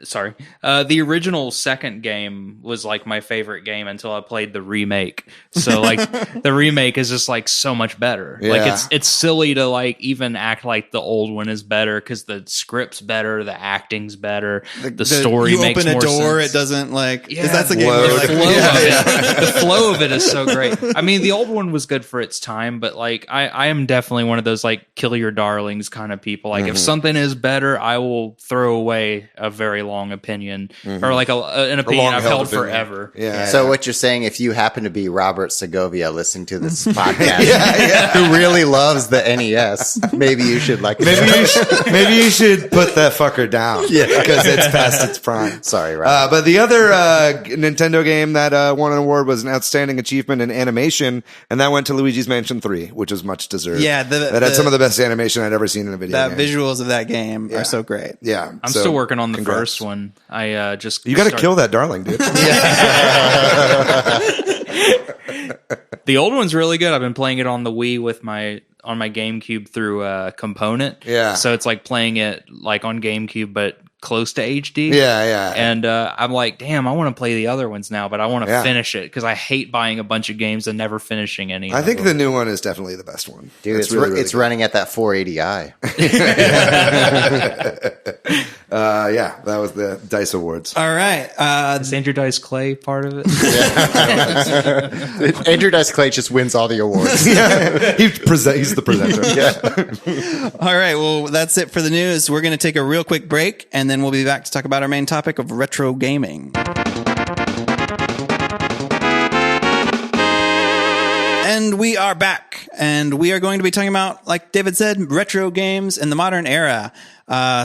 Speaker 4: Sorry. The original second game was like my favorite game until I played the remake. So like the remake is just like so much better. Like
Speaker 1: Yeah.
Speaker 4: it's silly to like even act like the old one is better because the script's better, the acting's better, the story
Speaker 3: you
Speaker 4: makes
Speaker 3: open a
Speaker 4: more
Speaker 3: door,
Speaker 4: sense.
Speaker 3: it doesn't like.
Speaker 4: Yeah,
Speaker 3: that's a game.
Speaker 1: load.
Speaker 3: Where
Speaker 4: The
Speaker 3: like,
Speaker 4: flow of it. The flow of it is so great. I mean, the old one was good for its time, but like I am definitely one of those like kill your darlings kind of people. Like if something is better, I will throw away a very long opinion or like an opinion I've
Speaker 1: long-held
Speaker 4: held
Speaker 1: opinion.
Speaker 4: forever.
Speaker 1: Yeah.
Speaker 2: So what you're saying, if you happen to be Robert Segovia listening to this podcast, who really loves the NES, maybe you should like.
Speaker 1: Maybe you should put that fucker down. Yeah, because it's past its prime.
Speaker 2: Sorry, Robert.
Speaker 1: But the other Nintendo game that won an award was an outstanding achievement in animation, and that went to Luigi's Mansion 3, which was much deserved.
Speaker 3: Yeah,
Speaker 1: that had some of the best animation I'd ever seen in a video
Speaker 3: that
Speaker 1: game.
Speaker 3: visuals of that game are so great.
Speaker 1: Yeah,
Speaker 4: I'm
Speaker 1: so,
Speaker 4: still working on the
Speaker 1: congrats.
Speaker 4: first one. I just
Speaker 1: You got to kill that darling, dude.
Speaker 4: The old one's really good. I've been playing it on the Wii with my GameCube through a component.
Speaker 1: Yeah.
Speaker 4: So it's like playing it like on GameCube, but close to HD.
Speaker 1: Yeah.
Speaker 4: And I'm like, damn, I want to play the other ones now, but I want to
Speaker 1: Yeah.
Speaker 4: finish it because I hate buying a bunch of games and never finishing any.
Speaker 1: I
Speaker 4: of
Speaker 1: think
Speaker 4: them.
Speaker 1: the new one is definitely the best one.
Speaker 2: Dude, it's
Speaker 1: really, really
Speaker 2: it's
Speaker 1: good.
Speaker 2: running at that 480i.
Speaker 1: Yeah, that was the DICE Awards.
Speaker 3: All right.
Speaker 4: Is Andrew Dice Clay part of it?
Speaker 2: Andrew Dice Clay just wins all the awards.
Speaker 1: He's the presenter.
Speaker 3: All right. Well, that's it for the news. We're going to take a real quick break, and then we'll be back to talk about our main topic of retro gaming. And we are back, and we are going to be talking about, like David said, retro games in the modern era.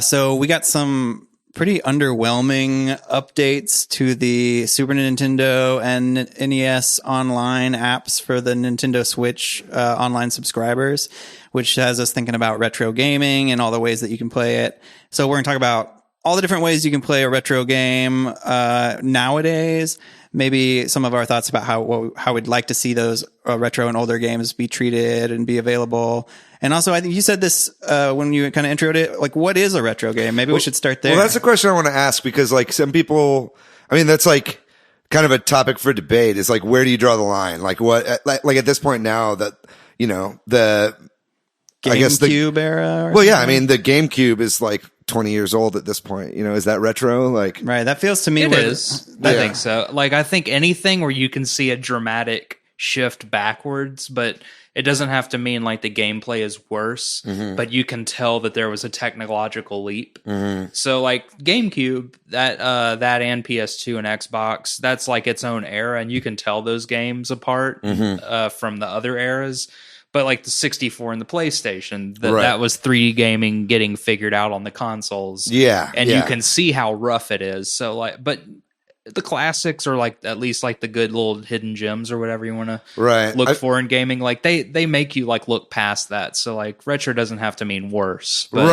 Speaker 3: So we got some pretty underwhelming updates to the Super Nintendo and NES online apps for the Nintendo Switch online subscribers, which has us thinking about retro gaming and all the ways that you can play it. So we're going to talk about all the different ways you can play a retro game nowadays. Maybe some of our thoughts about how we'd like to see those retro and older games be treated and be available. And also, I think you said this when you kind of introed it. Like, what is a retro game? Maybe we should start there.
Speaker 1: Well, that's a question I want to ask because, like, some people, I mean, that's like kind of a topic for debate. Is like, where do you draw the line? Like, what, like at this point now that you know the
Speaker 3: GameCube era.
Speaker 1: Well, yeah, I mean, the GameCube is like 20 years old at this point. You know, is that retro? Like,
Speaker 3: Right. That feels to me
Speaker 4: It
Speaker 3: where
Speaker 4: is. I think so. Like, I think anything where you can see a dramatic shift backwards, but it doesn't have to mean like the gameplay is worse, but you can tell that there was a technological leap. So like GameCube, that and PS2 and Xbox, that's like its own era, and you can tell those games apart from the other eras. But like the 64 and the PlayStation, that was 3D gaming getting figured out on the consoles.
Speaker 1: Yeah,
Speaker 4: and you can see how rough it is. So like, but the classics, or like at least like the good little hidden gems or whatever you want to look for in gaming, like they make you like look past that. So like retro doesn't have to mean worse, but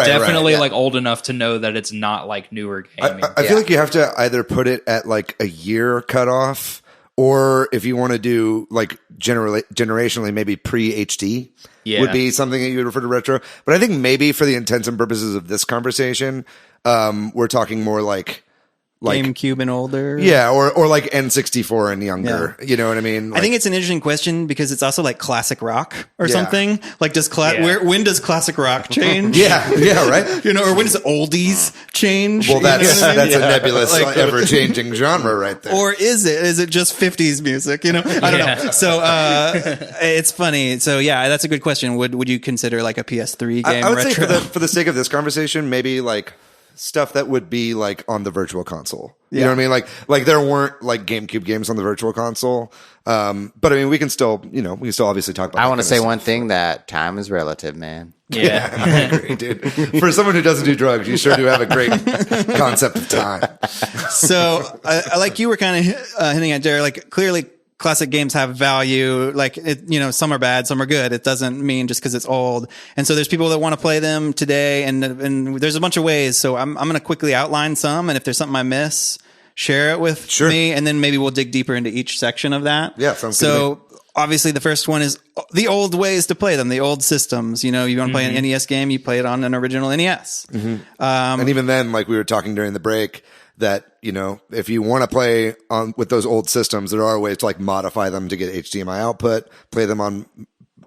Speaker 4: definitely like old enough to know that it's not like newer gaming.
Speaker 1: I feel like you have to either put it at like a year cutoff, or if you want to do like generationally, maybe pre-HD would be something that you would refer to retro. But I think maybe for the intents and purposes of this conversation, we're talking more like
Speaker 3: GameCube and older.
Speaker 1: Yeah, or like N64 and younger. You know what I mean? Like,
Speaker 3: I think it's an interesting question because it's also like classic rock or something. Like when does classic rock change?
Speaker 1: Right.
Speaker 3: You know, or when does oldies change?
Speaker 1: Well, that's a nebulous, ever-changing genre right there.
Speaker 3: Or is it just 50s music? You know, I don't know. So it's funny. So yeah, that's a good question. Would you consider like a PS3 game
Speaker 1: I would
Speaker 3: retro?
Speaker 1: say for the sake of this conversation, maybe like stuff that would be like on the virtual console. You know what I mean? Like there weren't like GameCube games on the virtual console. But I mean, we can still obviously talk about
Speaker 2: I want to say one thing, that time is relative, man.
Speaker 1: Yeah, I agree, dude. For someone who doesn't do drugs, you sure do have a great concept of time.
Speaker 3: So I like you were kind of hinting at, Jared, like clearly classic games have value. Like, some are bad, some are good. It doesn't mean just because it's old. And so there's people that want to play them today, and there's a bunch of ways. So I'm going to quickly outline some, and if there's something I miss, share it with me, and then maybe we'll dig deeper into each section of that.
Speaker 1: Yeah, sounds good.
Speaker 3: So obviously the first one is the old ways to play them, the old systems. You know, you want to play an NES game, you play it on an original NES.
Speaker 1: And even then, like we were talking during the break, that, if you want to play on with those old systems, there are ways to like modify them to get HDMI output, play them on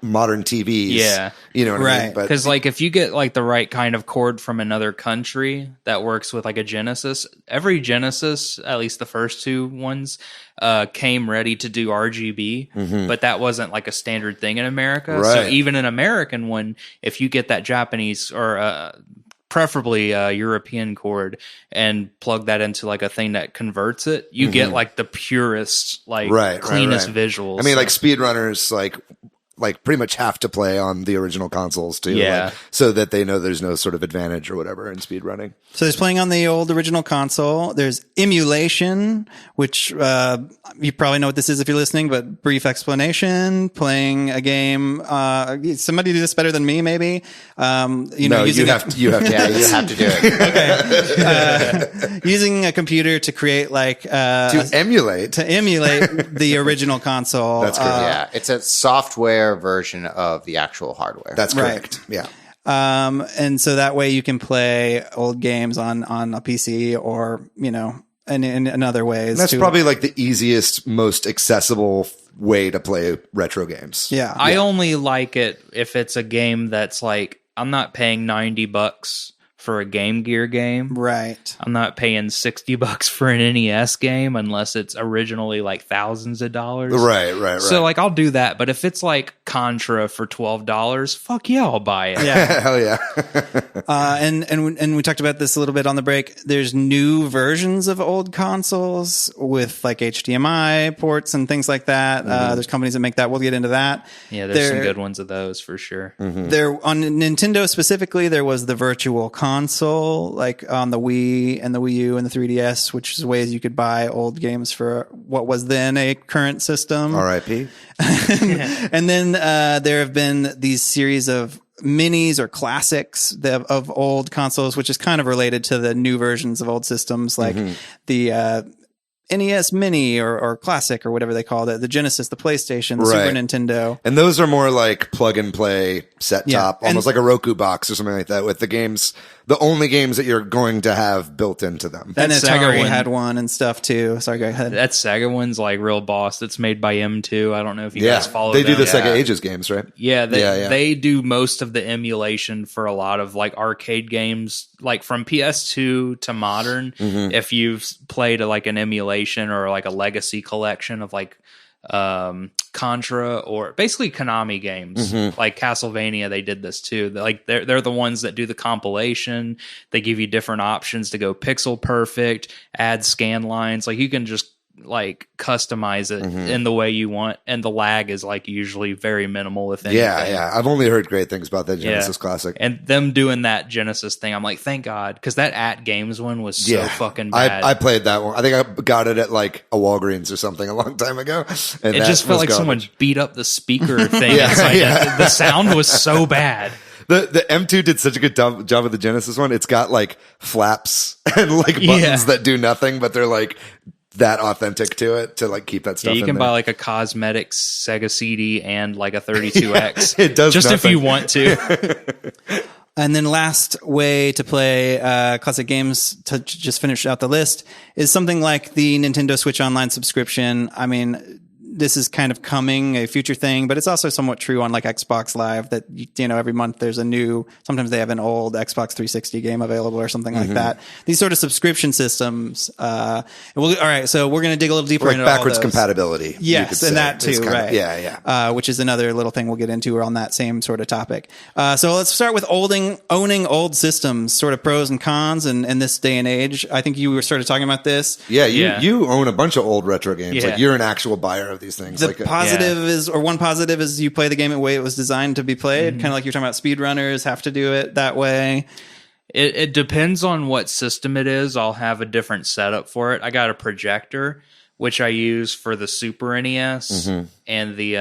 Speaker 1: modern TVs.
Speaker 4: Yeah.
Speaker 1: You know what I mean?
Speaker 4: Because like if you get like the right kind of cord from another country that works with like a Genesis, every Genesis, at least the first two ones, came ready to do RGB, but that wasn't like a standard thing in America.
Speaker 1: Right.
Speaker 4: So even an American one, if you get that Japanese or preferably a European cord and plug that into like a thing that converts it, you get like the purest, like cleanest visuals.
Speaker 1: I mean, like speedrunners, like pretty much have to play on the original consoles too, so that they know there's no sort of advantage or whatever in speed running.
Speaker 3: So there's playing on the old original console. There's emulation, which you probably know what this is if you're listening, but brief explanation. Playing a game. Somebody do this better than me, maybe.
Speaker 1: You have to.
Speaker 2: You have to do it.
Speaker 3: Using a computer to create like
Speaker 1: to emulate
Speaker 3: the original console.
Speaker 1: That's correct.
Speaker 2: It's a software version of the actual hardware.
Speaker 1: That's correct. Yeah.
Speaker 3: And so that way you can play old games on a PC or, in other ways.
Speaker 1: And that's probably like the easiest, most accessible way to play retro games.
Speaker 3: Yeah.
Speaker 4: I only like it if it's a game that's like, I'm not paying $90 for a Game Gear game.
Speaker 3: Right.
Speaker 4: I'm not paying $60 for an NES game unless it's originally like thousands of dollars.
Speaker 1: Right.
Speaker 4: So like I'll do that, but if it's like Contra for $12, fuck yeah, I'll buy it.
Speaker 3: Yeah.
Speaker 1: Hell yeah.
Speaker 3: And we talked about this a little bit on the break. There's new versions of old consoles with like HDMI ports and things like that. There's companies that make that. We'll get into that.
Speaker 4: Yeah, there's some good ones of those for sure.
Speaker 3: There on Nintendo specifically, there was the Virtual Console, like on the Wii and the Wii U and the 3DS, which is ways you could buy old games for what was then a current system.
Speaker 1: R.I.P.
Speaker 3: And then there have been these series of minis or classics of old consoles, which is kind of related to the new versions of old systems, like the NES Mini or Classic or whatever they call it, the Genesis, the PlayStation, the Super Nintendo.
Speaker 1: And those are more like plug and play set top, almost like a Roku box or something like that, with the games, the only games that you're going to have built into them.
Speaker 3: And Atari had one and stuff too. Sorry, go ahead.
Speaker 4: That Sega one's like real boss. That's made by M2. I don't know if you guys follow
Speaker 1: they
Speaker 4: them.
Speaker 1: do the Sega Ages games, right?
Speaker 4: Yeah, they do most of the emulation for a lot of like arcade games, like from PS2 to modern. If you've played like an emulation or like a legacy collection of like Contra, or basically Konami games like Castlevania. They did this too. They're the ones that do the compilation. They give you different options to go pixel perfect, add scan lines. Like you can just like customize it in the way you want, and the lag is like usually very minimal, if anything.
Speaker 1: Yeah. I've only heard great things about that Genesis Classic.
Speaker 4: And them doing that Genesis thing, I'm like, thank God, because that At Games one was so fucking bad.
Speaker 1: I played that one. I think I got it at like a Walgreens or something a long time ago. And
Speaker 4: it just felt like someone beat up the speaker thing. The sound was so bad.
Speaker 1: The M2 did such a good job with the Genesis one. It's got like flaps and like buttons that do nothing, but they're like that authentic to it to like keep that stuff.
Speaker 4: You can
Speaker 1: in
Speaker 4: buy
Speaker 1: there.
Speaker 4: like a cosmetic Sega CD and like a 32X.
Speaker 1: It does
Speaker 4: just
Speaker 1: nothing.
Speaker 4: if you want to.
Speaker 3: And then last way to play classic games to just finish out the list is something like the Nintendo Switch Online subscription. I mean, this is kind of coming, a future thing, but it's also somewhat true on like Xbox Live that, you know, every month there's a new, sometimes they have an old Xbox 360 game available or something like that. These sort of subscription systems. All right. So we're going to dig a little deeper into
Speaker 1: backwards
Speaker 3: all those.
Speaker 1: compatibility.
Speaker 3: Yes. And that too. Right.
Speaker 1: Yeah.
Speaker 3: Which is another little thing we'll get into on that same sort of topic. So let's start with owning old systems, sort of pros and cons in this day and age. I think you were sort of talking about this.
Speaker 1: Yeah. You own a bunch of old retro games.
Speaker 4: Yeah.
Speaker 1: Like you're an actual buyer of these things.
Speaker 3: The
Speaker 1: like
Speaker 3: positive is, or one positive is you play the game the way it was designed to be played. Kind of like you're talking about speedrunners have to do it that way.
Speaker 4: It depends on what system it is. I'll have a different setup for it. I got a projector, which I use for the Super NES and the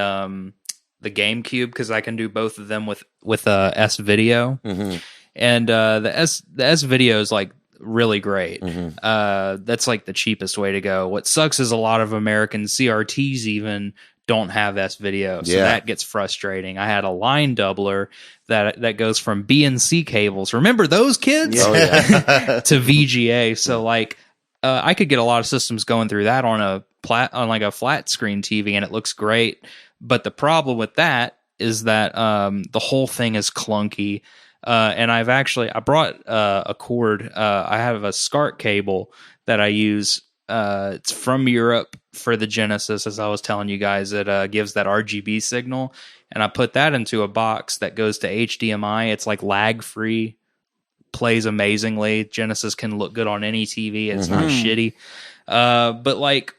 Speaker 4: GameCube, because I can do both of them with S Video. And the S Video is like really great. That's like the cheapest way to go. What sucks is a lot of American CRTs even don't have S video, so that gets frustrating. I had a line doubler that goes from B and C cables. Remember those kids? To VGA. So like I could get a lot of systems going through that on like a flat screen TV, and it looks great. But the problem with that is that the whole thing is clunky. And I brought a cord. I have a SCART cable that I use. It's from Europe for the Genesis, as I was telling you guys. It gives that RGB signal, and I put that into a box that goes to HDMI. It's like lag free, plays amazingly. Genesis can look good on any TV. It's not shitty. But like,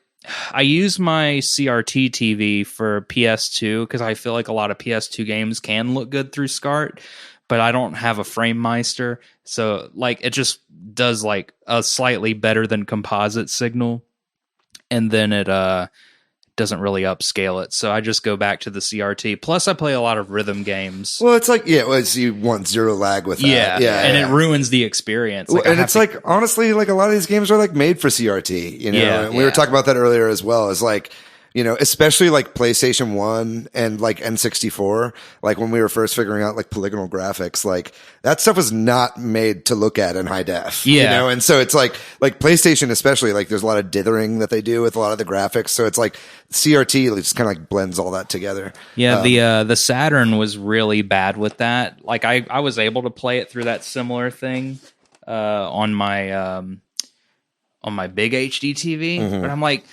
Speaker 4: I use my CRT TV for PS2 because I feel like a lot of PS2 games can look good through SCART. But I don't have a frame meister, so like it just does like a slightly better than composite signal, and then it doesn't really upscale it. So I just go back to the CRT. Plus, I play a lot of rhythm games.
Speaker 1: Well, it's like you want zero lag with that.
Speaker 4: And it ruins the experience. Like,
Speaker 1: and it's like honestly, like a lot of these games are like made for CRT. You know, and we were talking about that earlier as well. Is like, you know, especially like PlayStation 1 and like N64, like when we were first figuring out like polygonal graphics, like that stuff was not made to look at in high def. You know, and so it's like PlayStation especially, like there's a lot of dithering that they do with a lot of the graphics. So it's like CRT just kind of like blends all that together.
Speaker 4: Yeah, the Saturn was really bad with that. Like I was able to play it through that similar thing on my big HD TV, but I'm like,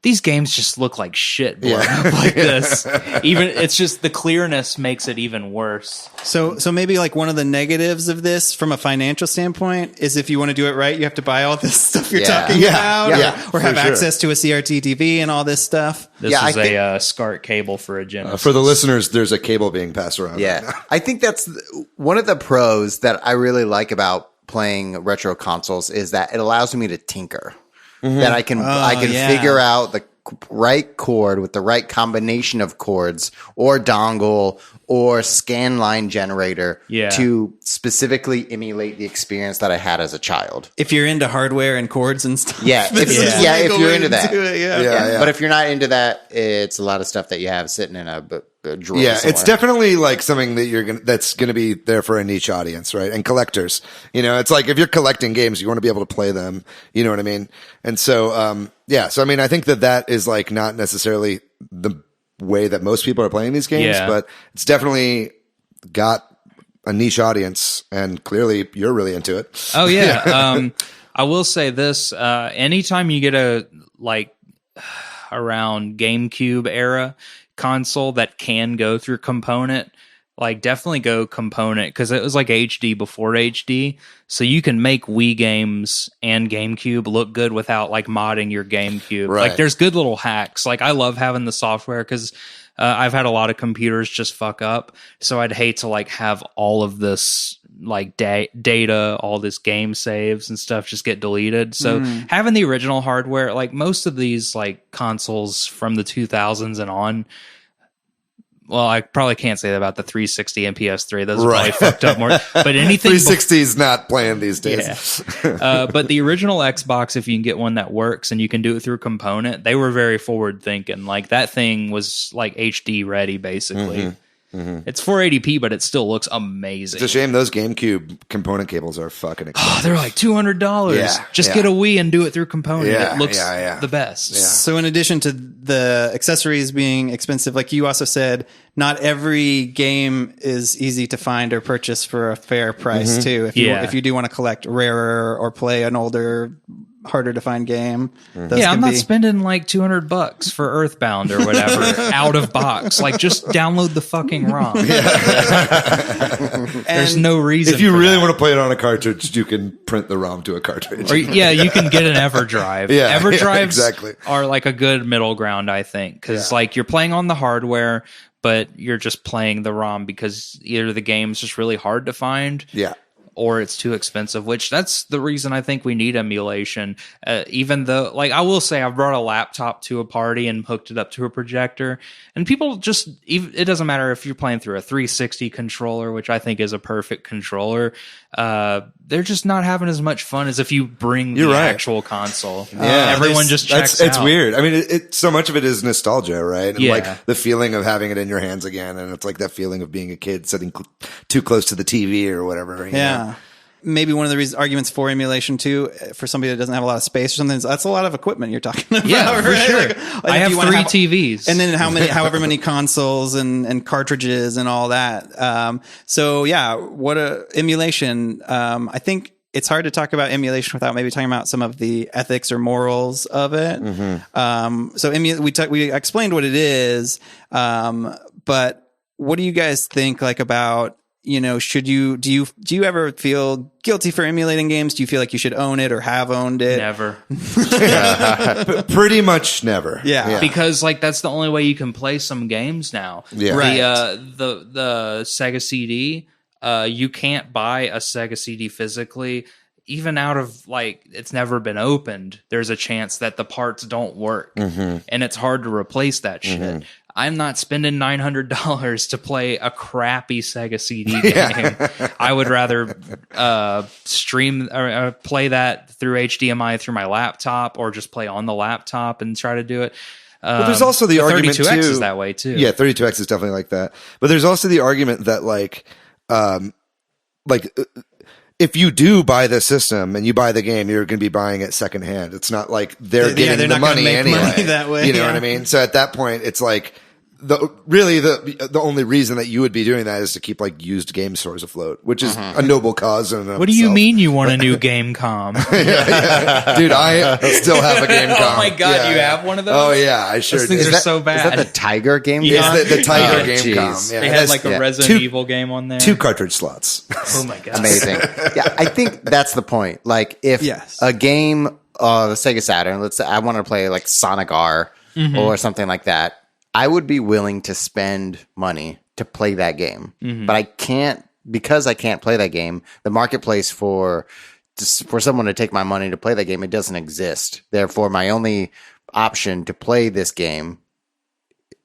Speaker 4: these games just look like shit blown up like this. Even it's just the clearness makes it even worse.
Speaker 3: So maybe like one of the negatives of this from a financial standpoint is if you want to do it right, you have to buy all this stuff you're talking about, or have access to a CRT TV and all this stuff.
Speaker 4: This is a SCART cable for a Genesis.
Speaker 1: For the listeners, there's a cable being passed around.
Speaker 2: Yeah, right now. I think that's one of the pros that I really like about playing retro consoles is that it allows me to tinker. That I can figure out the right chord with the right combination of chords or dongle or scan line generator to specifically emulate the experience that I had as a child.
Speaker 3: If you're into hardware and chords and stuff.
Speaker 2: If you're into that.
Speaker 3: Yeah.
Speaker 2: But if you're not into that, it's a lot of stuff that you have sitting in a drawer somewhere.
Speaker 1: It's definitely like something that that's going to be there for a niche audience, right? And collectors. You know, it's like if you're collecting games, you want to be able to play them. You know what I mean? And so, so I mean, I think that is like not necessarily the way that most people are playing these games, but it's definitely got a niche audience, and clearly you're really into it.
Speaker 4: Oh yeah. I will say this, anytime you get around GameCube era console that can go through component, like definitely go component, because it was like HD before HD, so you can make Wii games and GameCube look good without like modding your GameCube.
Speaker 1: Right.
Speaker 4: Like there's good little hacks. Like I love having the software because I've had a lot of computers just fuck up, so I'd hate to like have all of this like data, all this game saves and stuff just get deleted. So having the original hardware, like most of these like consoles from the 2000s and on, well, I probably can't say that about the 360 and PS3. Those are probably fucked up more. But anything
Speaker 1: 360 is not playing these days.
Speaker 4: Yeah. But the original Xbox, if you can get one that works and you can do it through a component, they were very forward thinking. Like that thing was like HD ready, basically. It's 480p, but it still looks amazing.
Speaker 1: It's a shame those GameCube component cables are fucking expensive.
Speaker 4: Oh, they're like $200.
Speaker 1: Yeah,
Speaker 4: Just
Speaker 1: yeah.
Speaker 4: get a Wii and do it through component.
Speaker 1: Yeah,
Speaker 4: It looks
Speaker 1: yeah.
Speaker 4: the best.
Speaker 1: Yeah.
Speaker 3: So in addition to the accessories being expensive, like you also said, not every game is easy to find or purchase for a fair price too. If you do want to collect rarer or play an older, harder to find game.
Speaker 4: Yeah, I'm not spending like $200 for Earthbound or whatever out of box. Like just download the fucking ROM. There's no reason.
Speaker 1: If you
Speaker 4: for
Speaker 1: really
Speaker 4: that.
Speaker 1: want to play it on a cartridge, you can print the ROM to a cartridge.
Speaker 4: Or, yeah, you can get an EverDrive.
Speaker 1: Yeah,
Speaker 4: EverDrives
Speaker 1: exactly.
Speaker 4: are like a good middle ground, I think, because like you're playing on the hardware, but you're just playing the ROM because either the game's just really hard to find,
Speaker 1: Yeah.
Speaker 4: or it's too expensive, which that's the reason I think we need emulation. Even though, like, I will say I've brought a laptop to a party and hooked it up to a projector, and people just, it doesn't matter if you're playing through a 360 controller, which I think is a perfect controller, they're just not having as much fun as if you bring the actual console.
Speaker 1: Yeah,
Speaker 4: everyone just checks out.
Speaker 1: It's weird. I mean, it so much of it is nostalgia, right? And
Speaker 4: Yeah.
Speaker 1: like the feeling of having it in your hands again, and it's like that feeling of being a kid sitting too close to the TV or whatever. You know?
Speaker 3: Maybe one of the arguments for emulation too, for somebody that doesn't have a lot of space or something, is that's a lot of equipment you're talking about.
Speaker 4: Yeah, for
Speaker 3: right?
Speaker 4: sure.
Speaker 3: Like
Speaker 4: I have
Speaker 3: if you wanna
Speaker 4: 3 TVs.
Speaker 3: and then however many consoles and cartridges and all that. So yeah, what a emulation. I think it's hard to talk about emulation without maybe talking about some of the ethics or morals of it. So we explained what it is, but what do you guys think like about, you know, do you ever feel guilty for emulating games? Do you feel like you should own it or have owned it?
Speaker 4: Never.
Speaker 1: Pretty much never.
Speaker 3: Yeah.
Speaker 4: Because like that's the only way you can play some games now.
Speaker 1: Yeah.
Speaker 3: Right.
Speaker 4: The Sega CD, you can't buy a Sega CD physically. Even out of like it's never been opened, there's a chance that the parts don't work, and it's hard to replace that shit. I'm not spending $900 to play a crappy Sega CD game. I would rather stream or play that through HDMI through my laptop, or just play on the laptop and try to do it.
Speaker 1: But there's also the argument
Speaker 4: 32X
Speaker 1: too.
Speaker 4: is that way too.
Speaker 1: Yeah, 32X is definitely like that. But there's also the argument that if you do buy the system and you buy the game, you're going to be buying it secondhand. It's not like they're getting
Speaker 3: they're
Speaker 1: the
Speaker 3: not gonna
Speaker 1: money
Speaker 3: make
Speaker 1: anyway.
Speaker 3: money that way,
Speaker 1: You know
Speaker 3: yeah.
Speaker 1: what I mean? So at that point, it's like the only reason that you would be doing that is to keep like used game stores afloat, which is a noble cause. In and of
Speaker 4: What do you
Speaker 1: itself.
Speaker 4: mean you want a new game com?
Speaker 1: Dude, I still have a game.
Speaker 4: Oh my God, you have one of those?
Speaker 1: Oh yeah, I sure
Speaker 4: Those
Speaker 1: do.
Speaker 4: things are so
Speaker 2: Is
Speaker 4: bad.
Speaker 2: that the Tiger game?
Speaker 1: It's the Tiger
Speaker 2: Oh,
Speaker 1: Game
Speaker 2: jeez.
Speaker 1: Com. Yeah,
Speaker 4: They
Speaker 1: it
Speaker 4: had
Speaker 1: has
Speaker 4: like a Resident Evil game on there.
Speaker 1: 2 cartridge slots.
Speaker 4: Oh my God.
Speaker 2: Amazing. Yeah, I think that's the point. Like if
Speaker 3: Yes.
Speaker 2: a game, the Sega Saturn, let's say I want to play like Sonic R or something like that, I would be willing to spend money to play that game. But I can't, because I can't play that game, the marketplace for someone to take my money to play that game, it doesn't exist. Therefore, my only option to play this game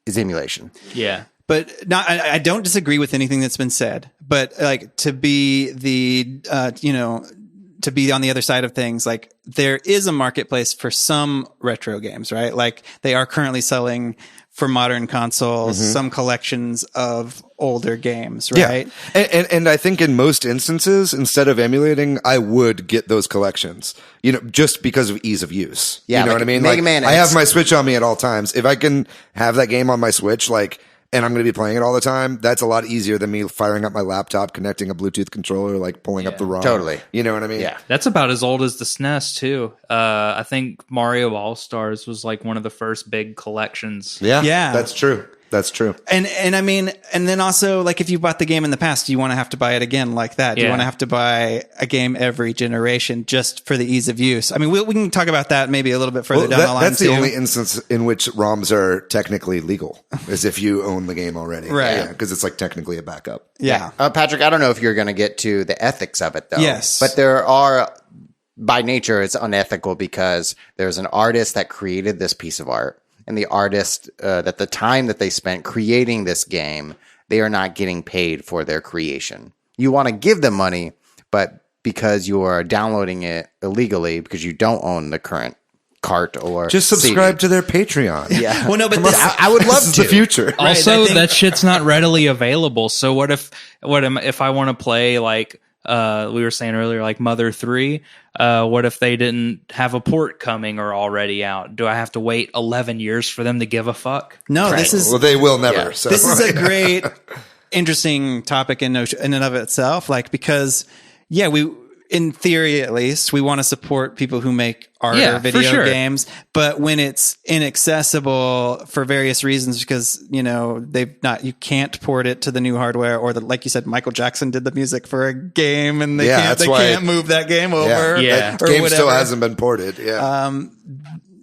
Speaker 2: is emulation.
Speaker 4: Yeah.
Speaker 3: But I don't disagree with anything that's been said, but like to be to be on the other side of things, like there is a marketplace for some retro games, right? Like they are currently selling for modern consoles, some collections of older games, right?
Speaker 1: Yeah. And I think in most instances, instead of emulating, I would get those collections, just because of ease of use.
Speaker 2: Yeah,
Speaker 1: You know
Speaker 2: like
Speaker 1: what I mean?
Speaker 2: Mega
Speaker 1: Like,
Speaker 2: Man
Speaker 1: I
Speaker 2: X.
Speaker 1: have my Switch on me at all times. If I can have that game on my Switch, like and I'm going to be playing it all the time, that's a lot easier than me firing up my laptop, connecting a Bluetooth controller, like pulling up the ROM.
Speaker 2: Totally.
Speaker 1: You know what I mean?
Speaker 2: Yeah.
Speaker 4: That's about as old as the SNES too. I think Mario All-Stars was like one of the first big collections.
Speaker 3: Yeah.
Speaker 1: That's true. That's true.
Speaker 3: And I mean, and then also, like, if you bought the game in the past, do you want to have to buy it again like that? Do you want to have to buy a game every generation just for the ease of use? I mean, we can talk about that maybe a little bit further down the line.
Speaker 1: That's
Speaker 3: too.
Speaker 1: the only instance in which ROMs are technically legal, is if you own the game already.
Speaker 3: Right.
Speaker 1: Yeah, because it's like technically a backup.
Speaker 3: Yeah.
Speaker 2: Patrick, I don't know if you're going to get to the ethics of it, though.
Speaker 3: Yes.
Speaker 2: But there are, by nature, it's unethical because there's an artist that created this piece of art. And the artist, that the time that they spent creating this game, they are not getting paid for their creation. You want to give them money, but because you are downloading it illegally, because you don't own the current cart or
Speaker 1: Just subscribe to their Patreon.
Speaker 2: Yeah.
Speaker 3: Well, no, but
Speaker 2: I would love
Speaker 1: This is
Speaker 2: to.
Speaker 1: the future.
Speaker 4: Also,
Speaker 3: I think-
Speaker 4: that shit's not readily available. So what if I want to play like we were saying earlier, like Mother 3? What if they didn't have a port coming or already out? Do I have to wait 11 years for them to give a fuck?
Speaker 3: No, this is
Speaker 1: Well, they will never.
Speaker 2: Yeah.
Speaker 1: So.
Speaker 3: this is a great, interesting topic in and of itself. Like, because in theory, at least, we want to support people who make art
Speaker 4: Yeah,
Speaker 3: or
Speaker 4: for
Speaker 3: video
Speaker 4: sure.
Speaker 3: games. But when it's inaccessible for various reasons, because you can't port it to the new hardware, or like you said, Michael Jackson did the music for a game, and they can't move that game over.
Speaker 4: Yeah.
Speaker 1: That
Speaker 3: or
Speaker 1: game
Speaker 3: whatever.
Speaker 1: still hasn't been ported. Yeah.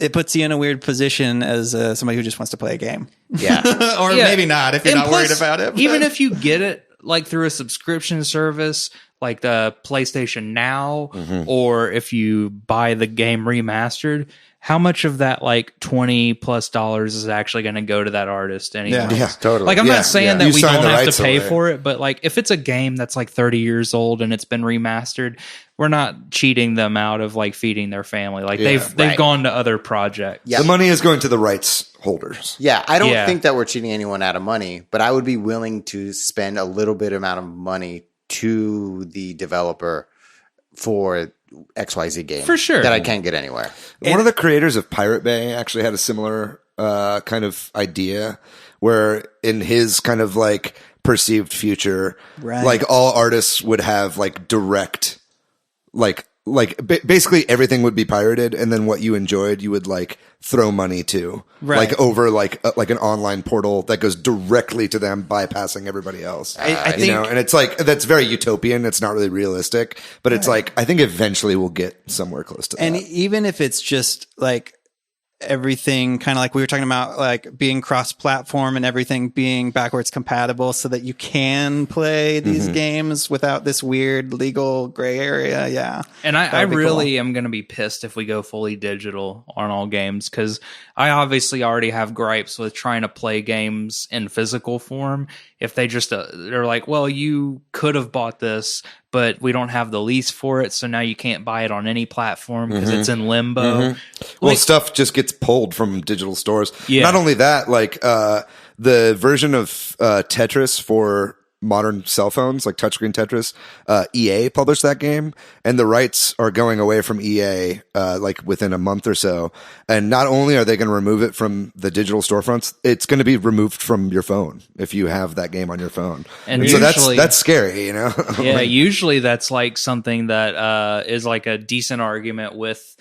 Speaker 3: It puts you in a weird position as somebody who just wants to play a game.
Speaker 2: Yeah.
Speaker 3: Or
Speaker 4: Yeah.
Speaker 3: maybe not if you're
Speaker 4: And
Speaker 3: not
Speaker 4: plus,
Speaker 3: worried about it.
Speaker 4: Even if you get it like through a subscription service, like the PlayStation Now, or if you buy the game remastered, how much of that like $20+ is actually going to go to that artist anyway?
Speaker 3: Yeah.
Speaker 2: Totally.
Speaker 4: Like, I'm not saying that
Speaker 1: You
Speaker 4: we
Speaker 1: sign
Speaker 4: don't
Speaker 1: the
Speaker 4: have
Speaker 1: rights
Speaker 4: to pay
Speaker 1: away.
Speaker 4: for it, but like if it's a game that's like 30 years old and it's been remastered, we're not cheating them out of like feeding their family. Like they've
Speaker 2: right.
Speaker 4: gone to other projects.
Speaker 2: Yeah.
Speaker 1: The money is going to the rights holders.
Speaker 2: Yeah, I don't
Speaker 4: Yeah.
Speaker 2: think that we're cheating anyone out of money, but I would be willing to spend a little bit amount of money to the developer for XYZ game.
Speaker 4: For sure.
Speaker 2: That I can't get anywhere.
Speaker 1: One of the creators of Pirate Bay actually had a similar kind of idea where in his kind of like perceived future,
Speaker 3: Right.
Speaker 1: like all artists would have like direct, basically everything would be pirated, and then what you enjoyed, you would like throw money to,
Speaker 3: Right.
Speaker 1: like over like an online portal that goes directly to them, bypassing everybody else.
Speaker 3: I
Speaker 1: you know,
Speaker 3: think
Speaker 1: and it's like that's very utopian. It's not really realistic, but it's like I think eventually we'll get somewhere close to
Speaker 3: and
Speaker 1: that.
Speaker 3: even if it's just like everything kind of like we were talking about, like being cross-platform and everything being backwards compatible so that you can play these games without this weird legal gray area. Yeah.
Speaker 4: And I
Speaker 3: That would be
Speaker 4: really am going to be pissed if we go fully digital on all games, because I obviously already have gripes with trying to play games in physical form. If they just they're like, well, you could have bought this, but we don't have the lease for it, so now you can't buy it on any platform because it's in limbo.
Speaker 1: Well,
Speaker 4: Like,
Speaker 1: stuff just gets pulled from digital stores.
Speaker 4: Yeah.
Speaker 1: Not only that, like the version of Tetris for modern cell phones, like touchscreen Tetris, EA published that game, and the rights are going away from EA like within a month or so. And not only are they going to remove it from the digital storefronts, it's going to be removed from your phone if you have that game on your phone.
Speaker 4: And
Speaker 1: so
Speaker 4: usually-
Speaker 1: that's scary, you know.
Speaker 4: yeah, usually that's like something that is like a decent argument with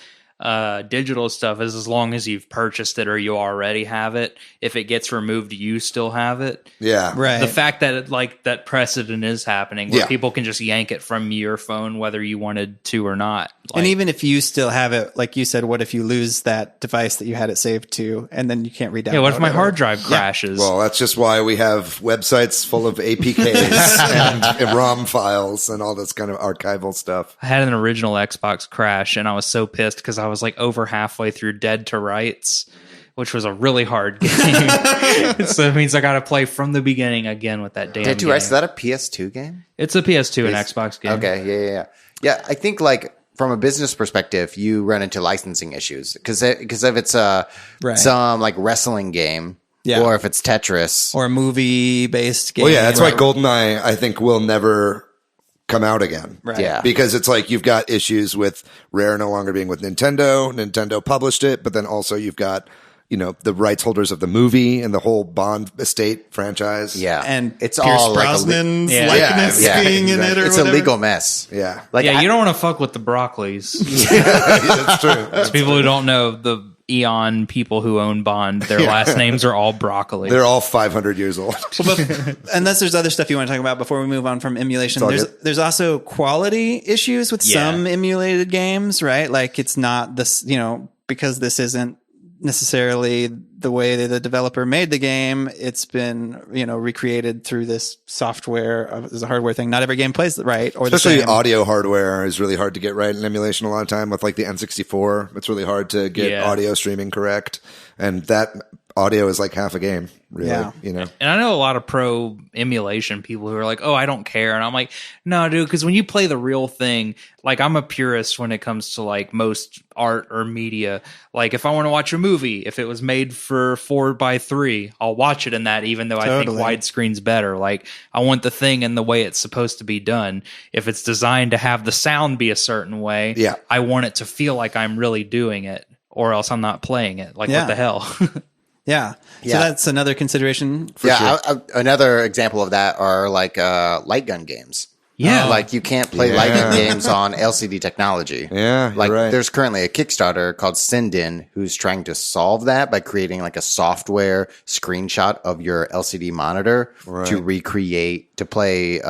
Speaker 4: digital stuff, is as long as you've purchased it or you already have it, if it gets removed, you still have it.
Speaker 1: Yeah.
Speaker 3: Right.
Speaker 4: The fact that like that precedent is happening where
Speaker 1: Yeah.
Speaker 4: people can just yank it from your phone whether you wanted to or not.
Speaker 3: And
Speaker 4: Like,
Speaker 3: even if you still have it, like you said, what if you lose that device that you had it saved to, and then you can't read download
Speaker 4: yeah, what if my
Speaker 3: it?
Speaker 4: hard drive crashes?
Speaker 1: Well, that's just why we have websites full of APKs and ROM files and all this kind of archival stuff.
Speaker 4: I had an original Xbox crash and I was so pissed because I was like over halfway through Dead to Rights, which was a really hard game. So it means I got to play from the beginning again with that damn
Speaker 2: Dead to
Speaker 4: game.
Speaker 2: Rights, is that a PS2 game?
Speaker 4: It's a PS2 and Xbox game.
Speaker 2: Okay, yeah. Yeah, I think like from a business perspective, you run into licensing issues because if it's
Speaker 3: Right.
Speaker 2: some like wrestling game,
Speaker 3: Yeah.
Speaker 2: or if it's Tetris,
Speaker 3: Or a movie-based game.
Speaker 1: Well, yeah, that's why
Speaker 3: Right.
Speaker 1: GoldenEye, I think, will never come out again.
Speaker 3: Right.
Speaker 2: Yeah.
Speaker 1: Because it's like you've got issues with Rare no longer being with Nintendo. Nintendo published it, but then also you've got the rights holders of the movie and the whole Bond estate franchise.
Speaker 2: Yeah.
Speaker 3: And
Speaker 2: it's
Speaker 3: Pierce
Speaker 2: all
Speaker 3: Brosnan's
Speaker 4: Yeah.
Speaker 3: likeness
Speaker 2: Yeah,
Speaker 3: being in it or
Speaker 2: it's
Speaker 3: whatever.
Speaker 2: a legal mess.
Speaker 1: Yeah.
Speaker 2: Like,
Speaker 4: you don't want to fuck with the Broccolis.
Speaker 1: That's true.
Speaker 4: As people who don't know, the Eon people who own Bond, their last names are all Broccoli.
Speaker 1: They're all 500 years old.
Speaker 3: Unless there's other stuff you want to talk about before we move on from emulation.
Speaker 1: all
Speaker 3: There's also quality issues with
Speaker 4: Yeah.
Speaker 3: some emulated games, right? Like it's not this, because this isn't necessarily the way that the developer made the game. It's been, recreated through this software as a hardware thing. Not every game plays right or
Speaker 1: Especially
Speaker 3: the same.
Speaker 1: audio hardware is really hard to get right in emulation a lot of time. With like the N64, it's really hard to get
Speaker 4: Yeah.
Speaker 1: audio streaming correct. And that audio is like half a game, really.
Speaker 3: Yeah.
Speaker 4: And I know a lot of pro emulation people who are like, oh, I don't care. And I'm like, no, dude, because when you play the real thing, like I'm a purist when it comes to like most art or media. Like if I want to watch a movie, if it was made for 4:3, I'll watch it in that, even though
Speaker 3: Totally.
Speaker 4: I think widescreen's better. Like I want the thing in the way it's supposed to be done. If it's designed to have the sound be a certain way,
Speaker 1: Yeah.
Speaker 4: I want it to feel like I'm really doing it, or else I'm not playing it. Like
Speaker 3: Yeah.
Speaker 4: what the hell?
Speaker 3: Yeah. So
Speaker 2: Yeah.
Speaker 3: that's another consideration.
Speaker 2: Another example of that are like light gun games.
Speaker 4: Yeah.
Speaker 2: Like you can't play light gun games on LCD technology.
Speaker 1: Yeah, you're
Speaker 2: like
Speaker 1: right.
Speaker 2: there's currently a Kickstarter called Sindin who's trying to solve that by creating like a software screenshot of your LCD monitor to play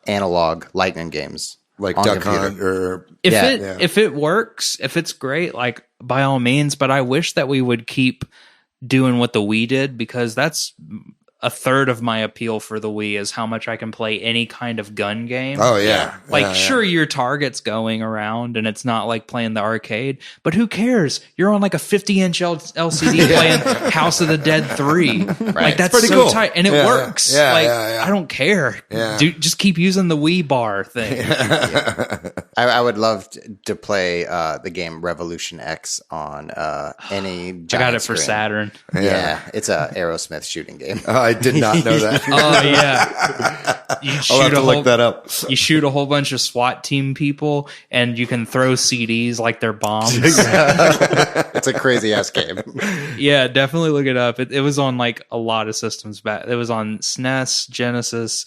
Speaker 2: analog light gun games.
Speaker 1: Like
Speaker 2: on
Speaker 1: Duck
Speaker 2: computer.
Speaker 1: Hunt or
Speaker 4: If it works, if it's great, like by all means, but I wish that we would keep doing what the Wii did, because that's a third of my appeal for the Wii is how much I can play any kind of gun game.
Speaker 1: Oh yeah.
Speaker 4: Like,
Speaker 1: Yeah,
Speaker 4: sure, your target's going around and it's not like playing the arcade, but who cares? You're on like a 50-inch LCD playing House of the Dead 3. Like, that's
Speaker 1: pretty
Speaker 4: so
Speaker 1: cool.
Speaker 4: tight. And it
Speaker 1: Yeah.
Speaker 4: works.
Speaker 1: Yeah,
Speaker 4: like,
Speaker 1: yeah.
Speaker 4: I don't care.
Speaker 1: Yeah.
Speaker 4: Dude, just keep using the Wii bar thing.
Speaker 2: I would love to play the game Revolution X on any giant
Speaker 4: I got it for
Speaker 2: screen.
Speaker 4: Saturn.
Speaker 2: Yeah, it's a Aerosmith shooting game.
Speaker 1: I did not know that.
Speaker 4: Oh yeah, you
Speaker 1: I'll have
Speaker 4: shoot
Speaker 1: to
Speaker 4: a
Speaker 1: look
Speaker 4: whole,
Speaker 1: that up.
Speaker 4: you shoot a whole bunch of SWAT team people, and you can throw CDs like they're bombs.
Speaker 2: It's a crazy ass game.
Speaker 4: Yeah, definitely look it up. It was on like a lot of systems back. It was on SNES, Genesis,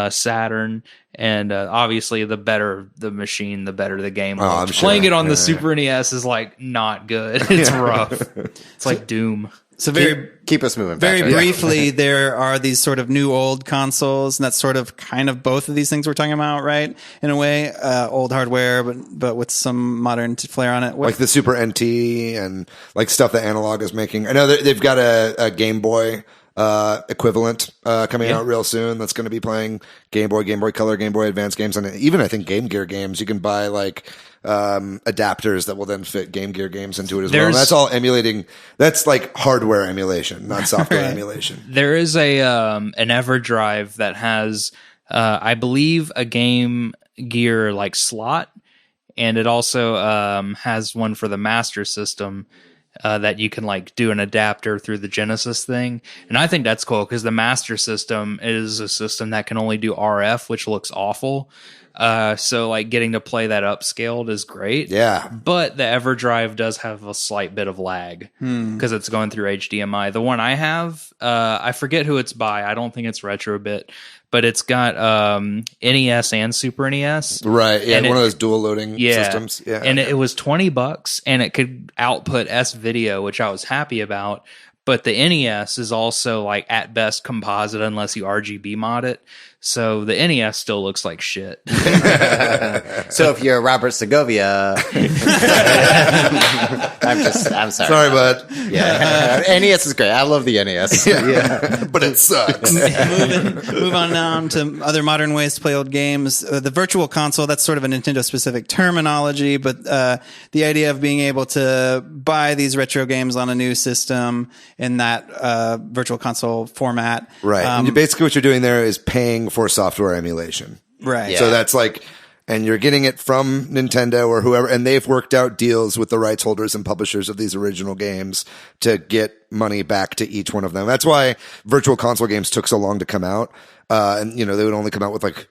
Speaker 4: Saturn, and obviously the better the machine, the better the game.
Speaker 1: Oh, I'm
Speaker 4: looked.
Speaker 1: sure.
Speaker 4: Playing it on
Speaker 1: Yeah,
Speaker 4: the Super NES is like not good. It's rough. It's like Doom.
Speaker 3: So very,
Speaker 2: Keep us moving.
Speaker 3: very
Speaker 2: Patrick.
Speaker 3: briefly, there are these sort of new old consoles, and that's sort of kind of both of these things we're talking about, right? In a way, old hardware, but with some modern flair on it. What-
Speaker 1: Like the Super NT and like stuff that Analog is making. I know they've got a Game Boy equivalent coming out real soon that's going to be playing Game Boy Color, Game Boy Advance games, and even I think Game Gear games. You can buy like adapters that will then fit Game Gear games into it as well. And that's all emulating. That's like hardware emulation, not software emulation.
Speaker 4: There is an EverDrive that has, I believe, a Game Gear like slot, and it also has one for the Master System. That you can like do an adapter through the Genesis thing. And I think that's cool because the Master System is a system that can only do RF, which looks awful. So like getting to play that upscaled is great.
Speaker 1: Yeah.
Speaker 4: But the EverDrive does have a slight bit of lag because it's going through HDMI. The one I have, I forget who it's by. I don't think it's Retrobit, but it's got NES and Super NES.
Speaker 1: Right. Yeah.
Speaker 4: And
Speaker 1: One of those dual loading systems. Yeah.
Speaker 4: And it was $20 and it could output S video, which I was happy about. But the NES is also like at best composite unless you RGB mod it. So the NES still looks like shit.
Speaker 2: So if you're Robert Segovia, I'm sorry.
Speaker 1: Sorry, bud.
Speaker 2: Yeah, NES is great. I love the NES.
Speaker 1: Yeah. But it sucks.
Speaker 3: Move on now to other modern ways to play old games. The virtual console, that's sort of a Nintendo specific terminology, but the idea of being able to buy these retro games on a new system in that virtual console format.
Speaker 1: Right. And basically what you're doing there is paying for software emulation.
Speaker 3: Right.
Speaker 2: Yeah.
Speaker 1: So that's like, and you're getting it from Nintendo or whoever, and they've worked out deals with the rights holders and publishers of these original games to get money back to each one of them. That's why virtual console games took so long to come out. And, they would only come out with like,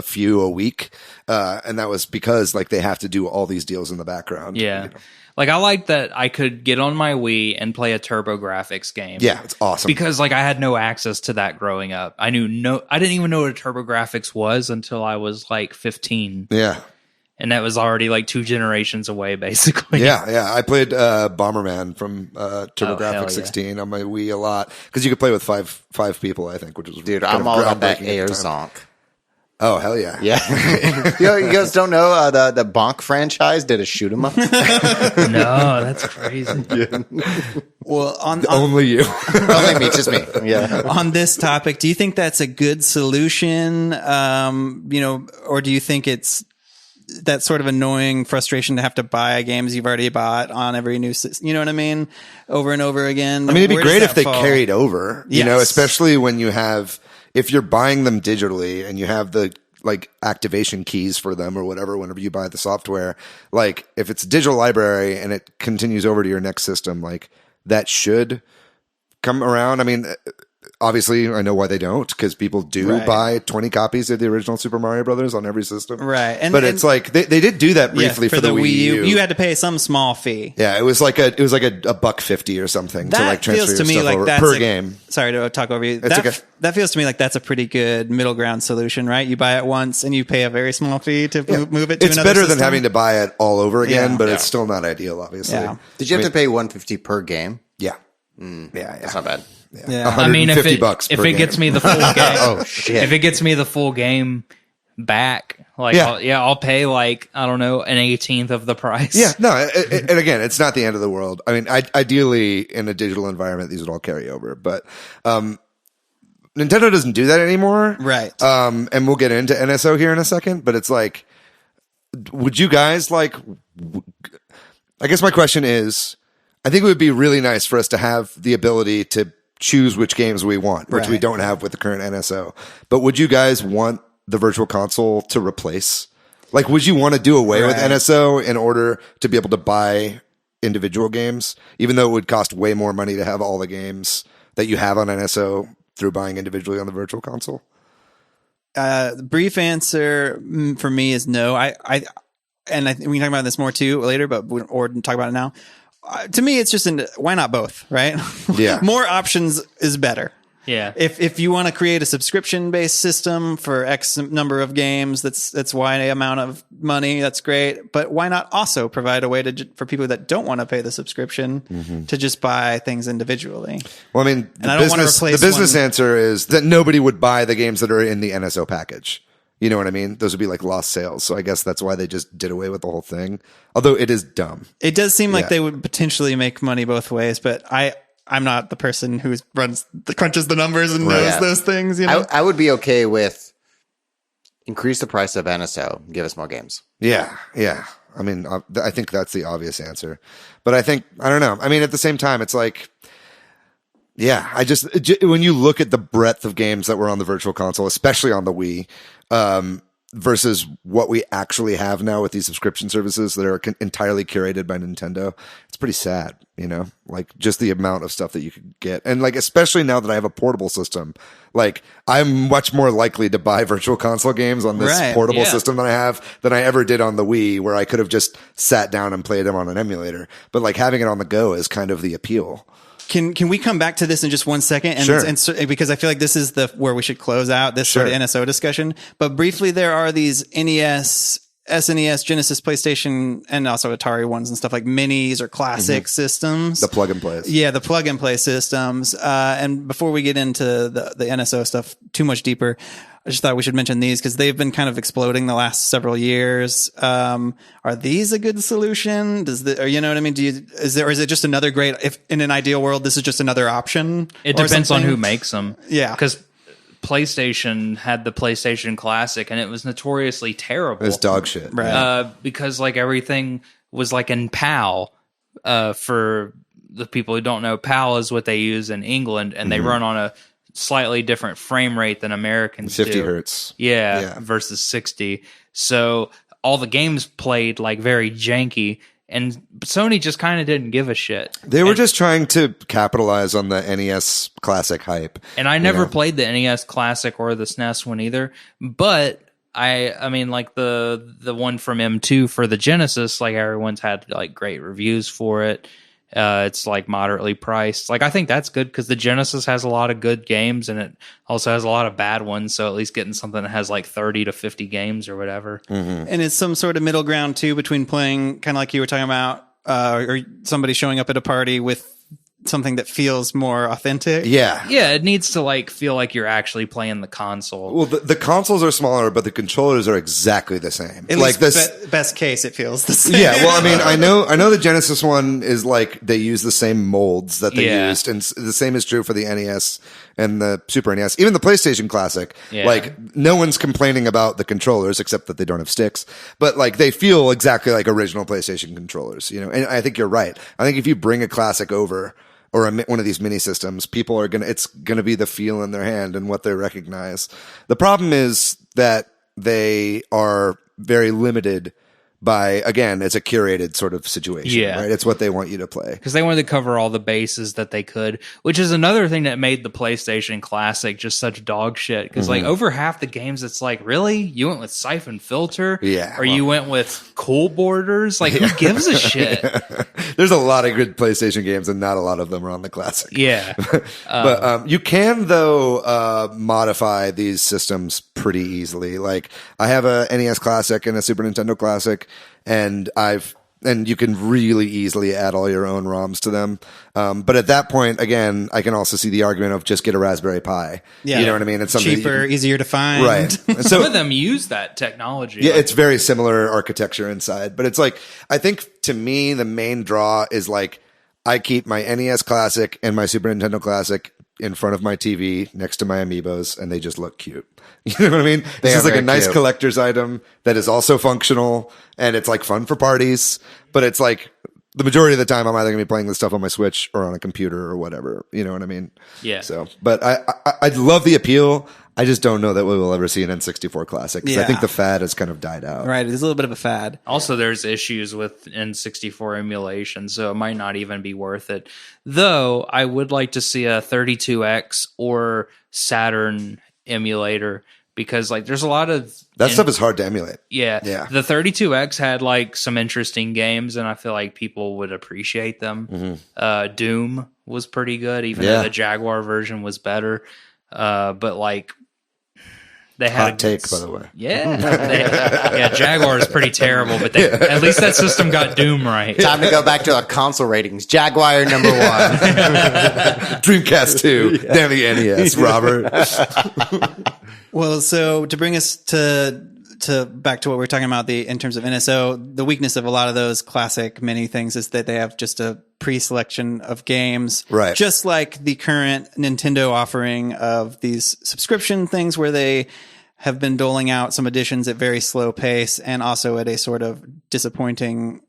Speaker 1: a few a week. And that was because like they have to do all these deals in the background.
Speaker 4: Yeah.
Speaker 1: You know?
Speaker 4: Like I liked that I could get on my Wii and play a TurboGrafx game.
Speaker 1: Yeah, it's awesome.
Speaker 4: Because like I had no access to that growing up. I didn't even know what a TurboGrafx was until I was like 15.
Speaker 1: Yeah.
Speaker 4: And that was already like 2 generations away, basically.
Speaker 1: Yeah. I played Bomberman from TurboGrafx
Speaker 4: hell yeah.
Speaker 1: 16 on my Wii a lot because you could play with five people, I think, which was
Speaker 2: Dude,
Speaker 1: kind
Speaker 2: I'm
Speaker 1: of
Speaker 2: all about that
Speaker 1: groundbreaking at the time.
Speaker 2: Aerzonk.
Speaker 1: Oh, hell yeah.
Speaker 2: Yeah. You guys don't know the Bonk franchise did a shoot 'em up?
Speaker 4: No, that's crazy.
Speaker 3: Well, on
Speaker 1: Only you.
Speaker 2: Only me, just me. Yeah.
Speaker 3: on this topic, do you think that's a good solution? Or do you think it's that sort of annoying frustration to have to buy games you've already bought on every new system? You know what I mean? Over and over again.
Speaker 1: I mean, it'd be
Speaker 3: Where does
Speaker 1: great if
Speaker 3: that
Speaker 1: they
Speaker 3: fall?
Speaker 1: carried over, you know,
Speaker 3: Yes.
Speaker 1: especially when you have, if you're buying them digitally and you have the like activation keys for them or whatever, whenever you buy the software, like if it's a digital library and it continues over to your next system, like that should come around. I mean, obviously I know why they don't, because people do
Speaker 3: Right.
Speaker 1: buy 20 copies of the original Super Mario Brothers on every system.
Speaker 3: Right.
Speaker 1: But it's like, they did do that briefly
Speaker 3: Yeah,
Speaker 1: for the Wii U.
Speaker 3: You had to pay some small fee.
Speaker 1: Yeah, it was like a $1.50 or something to like transfer
Speaker 3: feels to
Speaker 1: your
Speaker 3: me
Speaker 1: stuff
Speaker 3: like
Speaker 1: over
Speaker 3: that's
Speaker 1: per game.
Speaker 3: Sorry to talk over you.
Speaker 1: It's okay.
Speaker 3: That feels to me like that's a pretty good middle ground solution, right? You buy it once and you pay a very small fee to move it to
Speaker 1: It's
Speaker 3: another
Speaker 1: better
Speaker 3: system.
Speaker 1: than having to buy it all over again,
Speaker 3: Yeah.
Speaker 1: but it's still not ideal, obviously.
Speaker 3: Yeah.
Speaker 2: Did you have to pay $150 per game?
Speaker 1: Yeah.
Speaker 2: That's not bad.
Speaker 3: Yeah.
Speaker 4: I mean, if
Speaker 1: $150
Speaker 4: it
Speaker 1: per
Speaker 4: gets
Speaker 1: game.
Speaker 4: me the full game,
Speaker 2: Oh, shit.
Speaker 4: if it gets me the full game back, like,
Speaker 1: Yeah.
Speaker 4: I'll pay like, I don't know, an 18th of the price.
Speaker 1: Yeah, no, and again, it's not the end of the world. I mean, ideally, in a digital environment, these would all carry over, but Nintendo doesn't do that anymore.
Speaker 3: Right.
Speaker 1: And we'll get into NSO here in a second, but it's like, would you guys like, I guess my question is, I think it would be really nice for us to have the ability to choose which games we want, which we
Speaker 3: Right.
Speaker 1: don't have with the current NSO. But would you guys want the virtual console to replace? Like, would you want to do away with
Speaker 3: Right.
Speaker 1: NSO in order to be able to buy individual games, even though it would cost way more money to have all the games that you have on NSO through buying individually on the virtual console?
Speaker 3: The brief answer for me is no. I think we can talk about this more too later, or talk about it now. To me, it's just why not both, right?
Speaker 1: Yeah.
Speaker 3: More options is better.
Speaker 4: Yeah.
Speaker 3: If you want to create a subscription based system for X number of games, that's Y amount of money. That's great. But why not also provide a way for people that don't want to pay the subscription to just buy things individually?
Speaker 1: Well, I mean,
Speaker 3: And I don't want to
Speaker 1: the
Speaker 3: replace
Speaker 1: business
Speaker 3: one-
Speaker 1: answer is that nobody would buy the games that are in the NSO package. You know what I mean? Those would be like lost sales. So I guess that's why they just did away with the whole thing. Although it is dumb.
Speaker 3: It does seem like
Speaker 1: Yeah.
Speaker 3: they would potentially make money both ways, but I'm not the person who crunches the numbers and knows
Speaker 2: Yeah.
Speaker 3: those things. You know,
Speaker 2: I would be okay with increase the price of NSO, give us more games.
Speaker 1: Yeah. I mean, I think that's the obvious answer. But I don't know. I mean, at the same time, it's like, yeah, when you look at the breadth of games that were on the virtual console, especially on the Wii, versus what we actually have now with these subscription services that are entirely curated by Nintendo, it's pretty sad, you know, like just the amount of stuff that you could get. And like, especially now that I have a portable system, like I'm much more likely to buy virtual console games on this
Speaker 3: Right,
Speaker 1: portable
Speaker 4: yeah.
Speaker 1: system that I have than I ever did on the Wii, where I could have just sat down and played them on an emulator. But like having it on the go is kind of the appeal.
Speaker 3: Can we come back to this in just 1 second? And,
Speaker 1: Sure.
Speaker 3: because I feel like this is where we should close out this sort of
Speaker 1: Sure.
Speaker 3: NSO discussion. But briefly, there are these NES, SNES, Genesis, PlayStation, and also Atari ones and stuff like minis or classic systems.
Speaker 1: The plug and plays.
Speaker 3: Yeah, the plug and play systems. And before we get into the NSO stuff too much deeper, I just thought we should mention these because they've been kind of exploding the last several years. Are these a good solution? Or you know what I mean? Is it just another great, if in an ideal world, this is just another option?
Speaker 4: It
Speaker 3: or
Speaker 4: depends on
Speaker 3: something?
Speaker 4: who makes them.
Speaker 3: Yeah.
Speaker 4: Because PlayStation had the PlayStation Classic, and it was notoriously terrible.
Speaker 1: It's dog shit.
Speaker 3: Right.
Speaker 4: Because like everything was like in PAL. For the people who don't know, PAL is what they use in England, and they run on a slightly different frame rate than Americans
Speaker 1: 50
Speaker 4: do.
Speaker 1: hertz.
Speaker 4: Yeah, versus 60. So all the games played like very janky, and Sony just kind of didn't give a shit.
Speaker 1: They were just trying to capitalize on the NES Classic hype.
Speaker 4: And I never played the NES Classic or the SNES one either, but I mean, like the one from M2 for the Genesis, like everyone's had like great reviews for it. It's like moderately priced. Like I think that's good because the Genesis has a lot of good games and it also has a lot of bad ones. So at least getting something that has like 30 to 50 games or whatever.
Speaker 3: And it's some sort of middle ground too between playing kind of like you were talking about, or somebody showing up at a party with something that feels more authentic.
Speaker 1: Yeah.
Speaker 4: Yeah, it needs to like feel like you're actually playing the console.
Speaker 1: Well, the consoles are smaller, but the controllers are exactly the same.
Speaker 3: At
Speaker 1: like
Speaker 3: least
Speaker 1: this,
Speaker 3: best case, it feels the same.
Speaker 1: yeah. Well, I mean, I know the Genesis one is like they use the same molds that they used, and the same is true for the NES and the Super NES, even the PlayStation Classic.
Speaker 4: Yeah.
Speaker 1: Like no one's complaining about the controllers except that they don't have sticks, but like they feel exactly like original PlayStation controllers. You know, and I think you're right. I think if you bring a Classic over, or one of these mini systems, people are it's gonna be the feel in their hand and what they recognize. The problem is that they are very limited by, again, it's a curated sort of situation, right? It's what they want you to play.
Speaker 4: Because they wanted to cover all the bases that they could, which is another thing that made the PlayStation Classic just such dog shit. Because like over half the games, it's like, really? You went with Siphon Filter?
Speaker 1: Yeah.
Speaker 4: Or you went with Cool Borders? Like, who gives a shit?
Speaker 1: There's a lot of good PlayStation games, and not a lot of them are on the Classic.
Speaker 4: Yeah.
Speaker 1: But you can, though, modify these systems pretty easily. Like, I have a NES Classic and a Super Nintendo Classic, and you can really easily add all your own ROMs to them. But at that point, again, I can also see the argument of just get a Raspberry Pi.
Speaker 3: Yeah.
Speaker 1: You know what I mean? It's something
Speaker 3: cheaper, easier to find.
Speaker 1: Right.
Speaker 4: Some
Speaker 1: So
Speaker 4: of them use that technology.
Speaker 1: yeah,
Speaker 4: Like,
Speaker 1: it's very similar architecture inside, but it's like, I think to me, the main draw is like, I keep my NES Classic and my Super Nintendo Classic in front of my TV next to my Amiibos, and they just look cute. You know what I mean? This is like a nice collector's item that is also functional, and it's like fun for parties, but it's like the majority of the time I'm either going to be playing this stuff on my Switch or on a computer or whatever. You know what I mean?
Speaker 4: Yeah.
Speaker 1: So, but I love the appeal. I just don't know that we will ever see an N64 Classic. 'Cause I think the fad has kind of died out.
Speaker 3: Right. It's a little bit of a fad.
Speaker 4: Also, there's issues with N64 emulation, so it might not even be worth it. Though, I would like to see a 32X or Saturn emulator, because like there's a lot of
Speaker 1: That stuff is hard to emulate.
Speaker 4: Yeah.
Speaker 1: Yeah.
Speaker 4: The 32X had like some interesting games, and I feel like people would appreciate them. Doom was pretty good, even though the Jaguar version was better. But like they had
Speaker 1: Hot take, by the way.
Speaker 4: Yeah. Jaguar is pretty terrible, but at least that system got Doom right.
Speaker 2: Time to go back to our console ratings. Jaguar #1.
Speaker 1: Dreamcast 2. Damn the NES, Robert.
Speaker 3: Well, so to bring us to back to what we were talking about in terms of NSO, the weakness of a lot of those classic mini things is that they have just a pre-selection of games.
Speaker 1: Right.
Speaker 3: Just like the current Nintendo offering of these subscription things where they have been doling out some editions at very slow pace and also at a sort of disappointing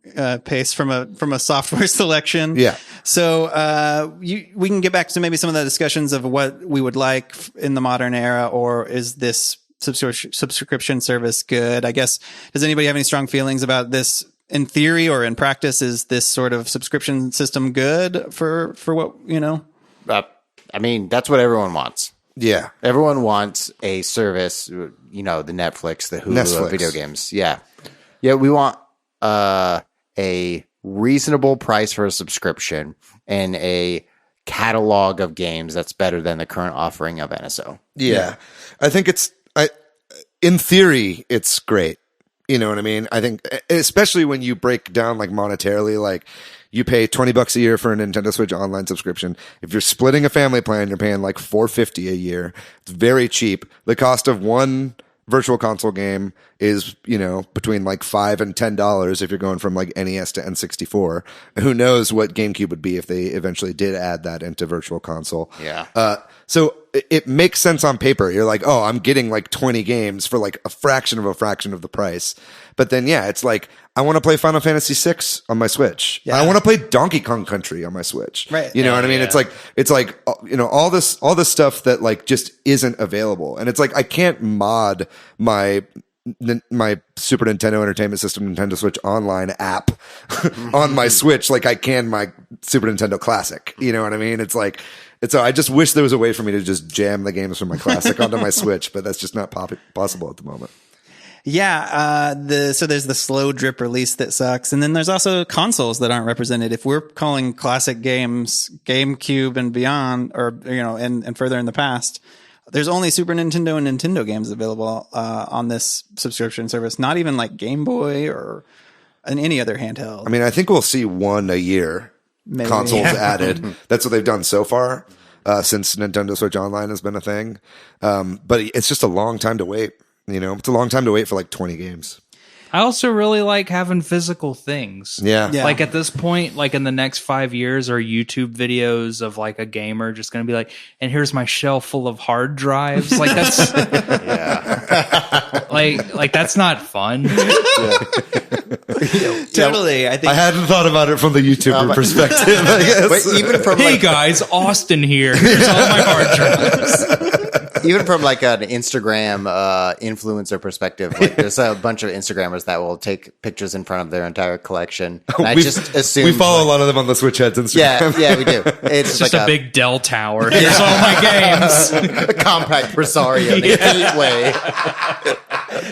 Speaker 3: pace from a software selection.
Speaker 1: Yeah.
Speaker 3: So we can get back to maybe some of the discussions of what we would like in the modern era, or is this subscription service good? I guess, does anybody have any strong feelings about this in theory, or in practice? Is this sort of subscription system good for what, you know?
Speaker 2: I mean, that's what everyone wants.
Speaker 1: Yeah.
Speaker 2: Everyone wants a service, you know, the Netflix, the Hulu of video games. Yeah. Yeah, we want a reasonable price for a subscription and a catalog of games that's better than the current offering of NSO.
Speaker 1: Yeah. I think in theory, it's great. You know what I mean? I think, especially when you break down like monetarily, like you pay $20 a year for a Nintendo Switch online subscription. If you're splitting a family plan, you're paying like $4.50 a year. It's very cheap. The cost of one virtual console game is, you know, between like $5 and $10 if you're going from like NES to N64. Who knows what GameCube would be if they eventually did add that into virtual console.
Speaker 2: Yeah.
Speaker 1: So it makes sense on paper. You're like, oh, I'm getting like 20 games for like a fraction of the price. But then, yeah, it's like, I want to play Final Fantasy VI on my Switch.
Speaker 3: Yeah.
Speaker 1: I want to play Donkey Kong Country on my Switch.
Speaker 3: Right.
Speaker 1: You know what I mean?
Speaker 4: Yeah.
Speaker 1: It's like, you know, all this stuff that like just isn't available. And it's like, I can't mod my Super Nintendo Entertainment System Nintendo Switch Online app on my Switch like I can my Super Nintendo Classic. You know what I mean? It's like, I just wish there was a way for me to just jam the games from my Classic onto my Switch, but that's just not possible at the moment.
Speaker 3: Yeah, so there's the slow drip release that sucks, and then there's also consoles that aren't represented. If we're calling classic games GameCube and beyond, or and further in the past, there's only Super Nintendo and Nintendo games available on this subscription service. Not even like Game Boy or any other handheld.
Speaker 1: I mean, I think we'll see one a year.
Speaker 3: Maybe.
Speaker 1: Consoles added. That's what they've done so far since Nintendo Switch Online has been a thing. But it's just a long time to wait. It's a long time to wait for like 20 games.
Speaker 4: I also really like having physical things.
Speaker 1: Yeah.
Speaker 4: Like at this point, like in the next 5 years, are YouTube videos of like a gamer just going to be like, and here's my shelf full of hard drives. Like that's, like that's not fun.
Speaker 3: Totally. I think
Speaker 1: I hadn't thought about it from the YouTuber perspective, I guess.
Speaker 2: But even from
Speaker 4: Hey guys, Austin here. Here's all my hard drives.
Speaker 2: even from like an Instagram influencer perspective, like there's a bunch of Instagrammers that will take pictures in front of their entire collection. And I just assume
Speaker 1: we follow a lot of them on the Switch Headz Instagram.
Speaker 2: Yeah, we do.
Speaker 4: It's
Speaker 2: It's
Speaker 4: just
Speaker 2: like
Speaker 4: a big Dell tower. Here's all my games.
Speaker 2: a compact Presario, the gateway.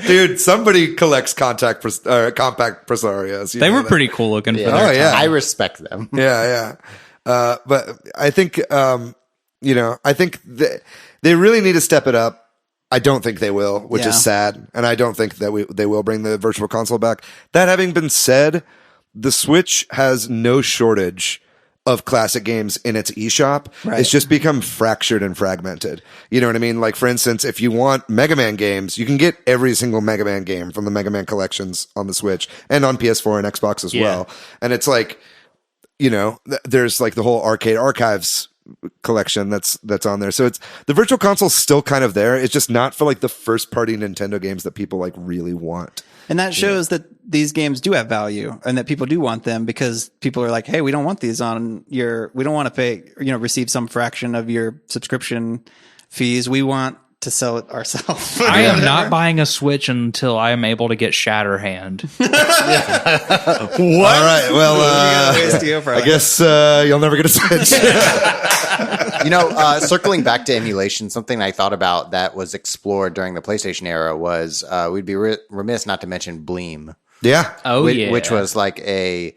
Speaker 1: Dude, somebody collects compact Presarios.
Speaker 4: They were pretty cool looking for
Speaker 2: Yeah.
Speaker 4: their
Speaker 1: Oh, yeah.
Speaker 2: I respect them.
Speaker 1: Yeah. But I think, I think they really need to step it up. I don't think they will, which
Speaker 3: Yeah.
Speaker 1: is sad. And I don't think that they will bring the virtual console back. That having been said, the Switch has no shortage of classic games in its eShop.
Speaker 3: Right.
Speaker 1: It's just become fractured and fragmented. You know what I mean? Like, for instance, if you want Mega Man games, you can get every single Mega Man game from the Mega Man collections on the Switch and on PS4 and Xbox as well. And it's like, there's like the whole Arcade Archives collection that's on there. So it's the virtual console's still kind of there. It's just not for like the first party Nintendo games that people like really want.
Speaker 3: And that shows that these games do have value and that people do want them, because people are like, hey, we don't want these we don't want to pay, receive some fraction of your subscription fees. We want to sell it ourselves.
Speaker 4: I am not buying a Switch until I am able to get Shatterhand.
Speaker 1: All right. Well, I guess you'll never get a Switch.
Speaker 2: Circling back to emulation, something I thought about that was explored during the PlayStation era was we'd be remiss not to mention Bleem.
Speaker 1: Yeah.
Speaker 4: Oh, yeah.
Speaker 2: Which was like a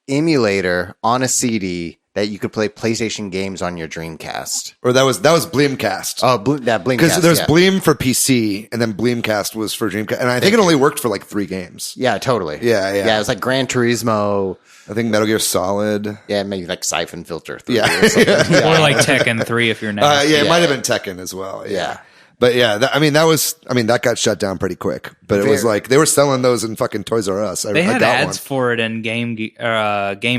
Speaker 2: emulator on a CD that you could play PlayStation games on your Dreamcast.
Speaker 1: Or that was Bleemcast.
Speaker 2: Oh, that Bleemcast.
Speaker 1: Because there's
Speaker 2: yeah.
Speaker 1: Bleem for PC, and then Bleemcast was for Dreamcast. And I think it only worked for like 3 games.
Speaker 2: Yeah, totally.
Speaker 1: Yeah.
Speaker 2: Yeah, it was like Gran Turismo.
Speaker 1: I think Metal Gear Solid.
Speaker 2: Yeah, maybe like Siphon Filter 3
Speaker 1: Yeah.
Speaker 2: or something.
Speaker 4: Or like Tekken 3 if you're nasty.
Speaker 1: It might have been Tekken as well.
Speaker 2: Yeah.
Speaker 1: But yeah, that got shut down pretty quick. But it was like they were selling those in fucking Toys R Us.
Speaker 4: They had
Speaker 1: got
Speaker 4: ads for it in Game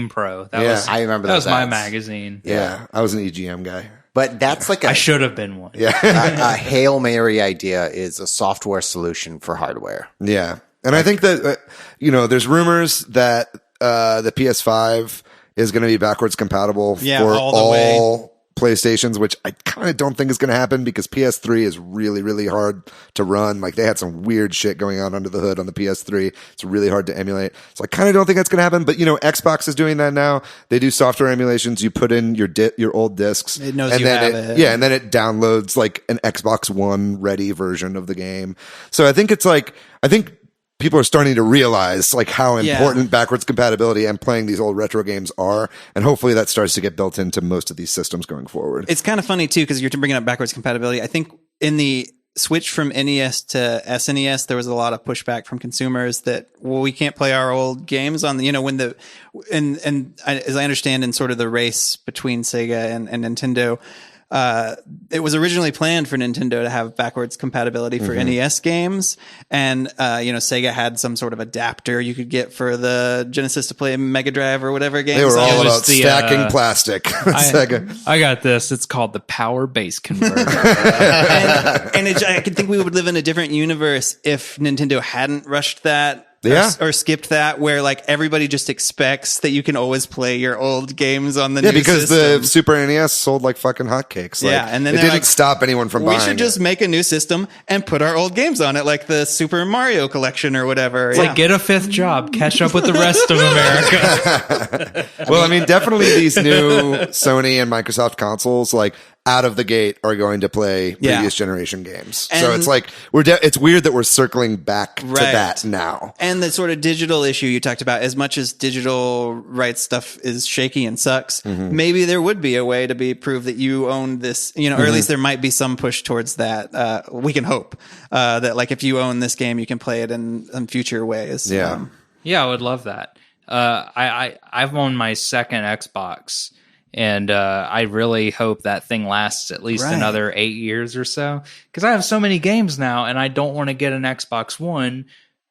Speaker 4: Pro. That
Speaker 1: Yeah.
Speaker 4: was
Speaker 2: I remember
Speaker 4: that
Speaker 2: those
Speaker 4: was my
Speaker 2: ads.
Speaker 4: magazine.
Speaker 1: Yeah, I was an EGM guy.
Speaker 2: But that's like
Speaker 4: I should have been one.
Speaker 2: a Hail Mary idea is a software solution for hardware.
Speaker 1: Yeah, and I think that there's rumors that the PS5 is going to be backwards compatible for
Speaker 3: all the way.
Speaker 1: all PlayStations, which I kind of don't think is going to happen because PS3 is really, really hard to run. Like they had some weird shit going on under the hood on the PS3. It's really hard to emulate. So I kind of don't think that's going to happen. But Xbox is doing that now. They do software emulations. You put in your old discs.
Speaker 3: It knows
Speaker 1: and
Speaker 3: you
Speaker 1: then
Speaker 3: have it.
Speaker 1: Yeah, and then it downloads like an Xbox One ready version of the game. So I think people are starting to realize like how important backwards compatibility and playing these old retro games are. And hopefully that starts to get built into most of these systems going forward.
Speaker 3: It's kind of funny too, because you're bringing up backwards compatibility. I think in the switch from NES to SNES, there was a lot of pushback from consumers that, we can't play our old games on the, as I understand in sort of the race between Sega and Nintendo, it was originally planned for Nintendo to have backwards compatibility for NES games. And, Sega had some sort of adapter you could get for the Genesis to play Mega Drive or whatever games.
Speaker 1: They were all
Speaker 4: was
Speaker 1: about
Speaker 4: the,
Speaker 1: stacking plastic. Sega.
Speaker 4: I got this. It's called the Power Base Converter.
Speaker 3: I could think we would live in a different universe if Nintendo hadn't rushed that.
Speaker 1: Yeah.
Speaker 3: Or skipped that, where like everybody just expects that you can always play your old games on the new
Speaker 1: because
Speaker 3: system.
Speaker 1: the Super NES sold like fucking hotcakes. Like,
Speaker 3: And then
Speaker 1: it
Speaker 3: they're
Speaker 1: didn't
Speaker 3: like,
Speaker 1: stop anyone from buying
Speaker 3: we should just make a new system and put our old games on it, like the Super Mario collection or whatever.
Speaker 4: It's like, get a 5th job, catch up with the rest of America.
Speaker 1: Well, I mean, definitely these new Sony and Microsoft consoles, like out of the gate are going to play
Speaker 3: Yeah.
Speaker 1: previous generation games. So
Speaker 3: And-
Speaker 1: it's like it's weird that we're circling back to
Speaker 3: Right.
Speaker 1: that now.
Speaker 3: And the sort of digital issue you talked about, as much as digital rights stuff is shaky and sucks, maybe there would be a way to prove that you own this, or at least there might be some push towards that. We can hope that like if you own this game, you can play it in future ways.
Speaker 1: Yeah.
Speaker 4: Yeah, I would love that. I've owned my second Xbox, and I really hope that thing lasts at least
Speaker 3: Right.
Speaker 4: another 8 years or so, because I have so many games now, and I don't want to get an Xbox One,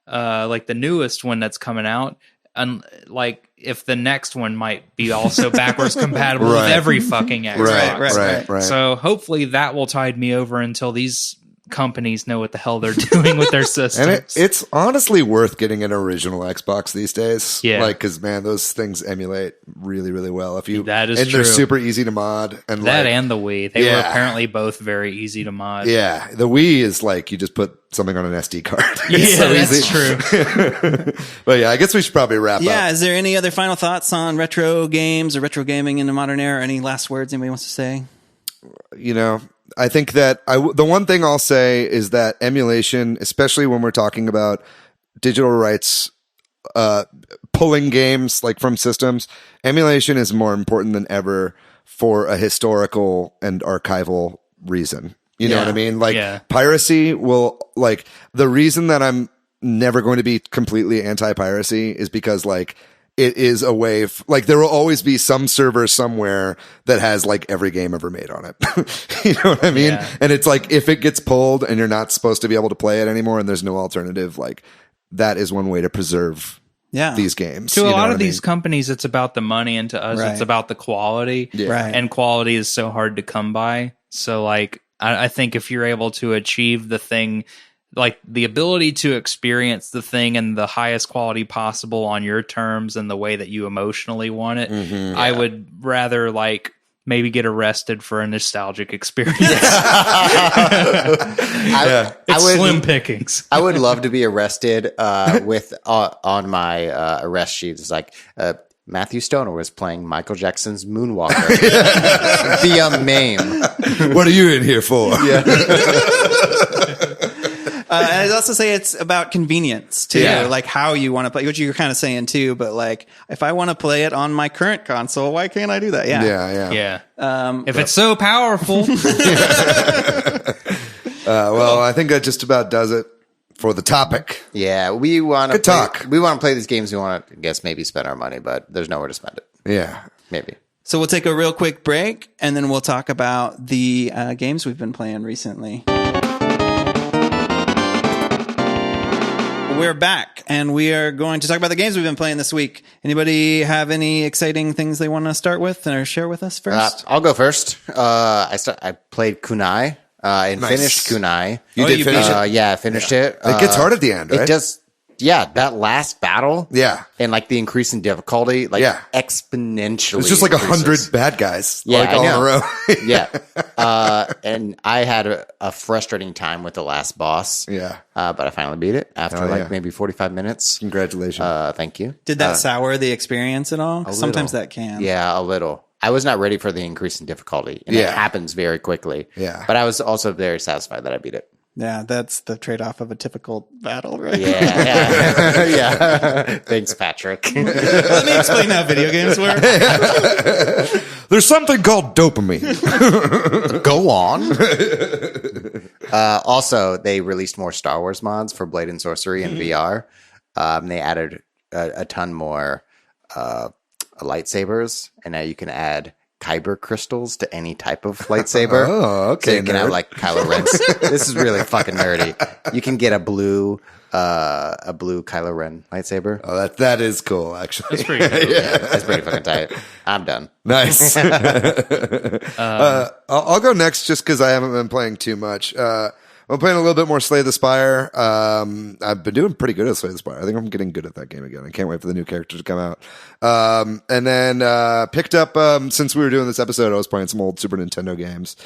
Speaker 4: like the newest one that's coming out, and like if the next one might be also backwards compatible with
Speaker 1: Right.
Speaker 4: every fucking Xbox.
Speaker 1: Right.
Speaker 4: So hopefully that will tide me over until these companies know what the hell they're doing with their systems.
Speaker 1: And it's honestly worth getting an original Xbox these days.
Speaker 4: Yeah.
Speaker 1: Like, cause man, those things emulate really, really well. If you,
Speaker 4: That is
Speaker 1: and
Speaker 4: true.
Speaker 1: they're super easy to mod. And
Speaker 4: that
Speaker 1: like,
Speaker 4: and the Wii, they were
Speaker 1: Yeah.
Speaker 4: apparently both very easy to mod.
Speaker 1: yeah, the Wii is like, you just put something on an SD card.
Speaker 4: Yeah,
Speaker 1: It's so
Speaker 4: that's
Speaker 1: easy.
Speaker 4: true.
Speaker 1: But yeah, I guess we should probably wrap
Speaker 3: Yeah.
Speaker 1: up.
Speaker 3: Is there any other final thoughts on retro games or retro gaming in the modern era? Any last words anybody wants to say?
Speaker 1: I think that the one thing I'll say is that emulation, especially when we're talking about digital rights, pulling games like from systems, emulation is more important than ever for a historical and archival reason. You know
Speaker 3: Yeah.
Speaker 1: what I mean? Like
Speaker 4: Yeah.
Speaker 1: piracy will, like, the reason that I'm never going to be completely anti-piracy is because like it is a way like there will always be some server somewhere that has like every game ever made on it. You know what I mean?
Speaker 4: Yeah.
Speaker 1: And it's like if it gets pulled and you're not supposed to be able to play it anymore and there's no alternative, like that is one way to preserve
Speaker 3: Yeah.
Speaker 1: these games.
Speaker 4: To
Speaker 1: You
Speaker 4: a
Speaker 1: know
Speaker 4: lot
Speaker 1: what
Speaker 4: of
Speaker 1: I
Speaker 4: these
Speaker 1: mean?
Speaker 4: companies, it's about the money, and to us,
Speaker 3: Right.
Speaker 4: it's about the quality.
Speaker 3: Right.
Speaker 4: And quality is so hard to come by. So, like, I think if you're able to achieve the thing, like the ability to experience the thing in the highest quality possible on your terms and the way that you emotionally want it, I would rather like maybe get arrested for a nostalgic experience.
Speaker 2: I
Speaker 4: It's
Speaker 2: would,
Speaker 4: slim pickings.
Speaker 2: I would love to be arrested with on my arrest sheet. It's like Matthew Stoner was playing Michael Jackson's Moonwalker via MAME.
Speaker 1: What are you in here for? Yeah.
Speaker 3: And I'd also say it's about convenience too,
Speaker 1: Yeah.
Speaker 3: like how you want to play, which you're kind of saying too. But like, if I want to play it on my current console, why can't I do that? Yeah.
Speaker 4: Yeah. If it's so powerful.
Speaker 1: Well, I think that just about does it for the topic.
Speaker 2: Yeah, we want to
Speaker 1: Good talk.
Speaker 2: We want to play these games. We want to, I guess, maybe spend our money, but there's nowhere to spend it.
Speaker 1: Yeah.
Speaker 2: Maybe.
Speaker 3: So we'll take a real quick break, and then we'll talk about the games we've been playing recently. We're back, and we are going to talk about the games we've been playing this week. Anybody have any exciting things they want to start with or share with us first?
Speaker 2: I'll go first. I played Kunai and
Speaker 1: Nice.
Speaker 2: finished Kunai.
Speaker 1: You did finish it?
Speaker 2: Yeah, I finished it.
Speaker 1: It gets hard at the end, right?
Speaker 2: It does. Yeah, that last battle.
Speaker 1: Yeah.
Speaker 2: And like the increase in difficulty, like
Speaker 1: Yeah.
Speaker 2: exponentially.
Speaker 1: It's just like
Speaker 2: increases.
Speaker 1: 100 bad guys,
Speaker 2: Yeah,
Speaker 1: like
Speaker 2: I
Speaker 1: all in
Speaker 2: know.
Speaker 1: a row.
Speaker 2: Yeah. And I had a frustrating time with the last boss.
Speaker 1: Yeah.
Speaker 2: But I finally beat it after
Speaker 1: Oh,
Speaker 2: like
Speaker 1: yeah.
Speaker 2: maybe 45 minutes.
Speaker 1: Congratulations.
Speaker 2: Thank you.
Speaker 3: Did that sour the experience at all? Sometimes
Speaker 2: little.
Speaker 3: that can.
Speaker 2: Yeah, a little. I was not ready for the increase in difficulty, and
Speaker 1: Yeah.
Speaker 2: it happens very quickly.
Speaker 1: Yeah.
Speaker 2: But I was also very satisfied that I beat it.
Speaker 3: Yeah, that's the trade-off of a typical battle, right?
Speaker 2: Yeah. Yeah. Thanks, Patrick.
Speaker 3: Let me explain how video games work.
Speaker 1: There's something called dopamine.
Speaker 2: Go on. Also, they released more Star Wars mods for Blade and Sorcery in VR. They added a ton more lightsabers, and now you can add kyber crystals to any type of lightsaber.
Speaker 1: Oh, okay,
Speaker 2: So you can have
Speaker 1: nerd.
Speaker 2: like Kylo Ren's. This is really fucking nerdy. You can get a blue Kylo Ren lightsaber.
Speaker 1: Oh, that is cool, actually.
Speaker 4: That's pretty cool.
Speaker 2: Yeah, that's pretty fucking tight. I'm done.
Speaker 1: Nice. I'll go next just because I haven't been playing too much. I'm playing a little bit more Slay the Spire. I've been doing pretty good at Slay the Spire. I think I'm getting good at that game again. I can't wait for the new character to come out. And then picked up, since we were doing this episode, I was playing some old Super Nintendo games,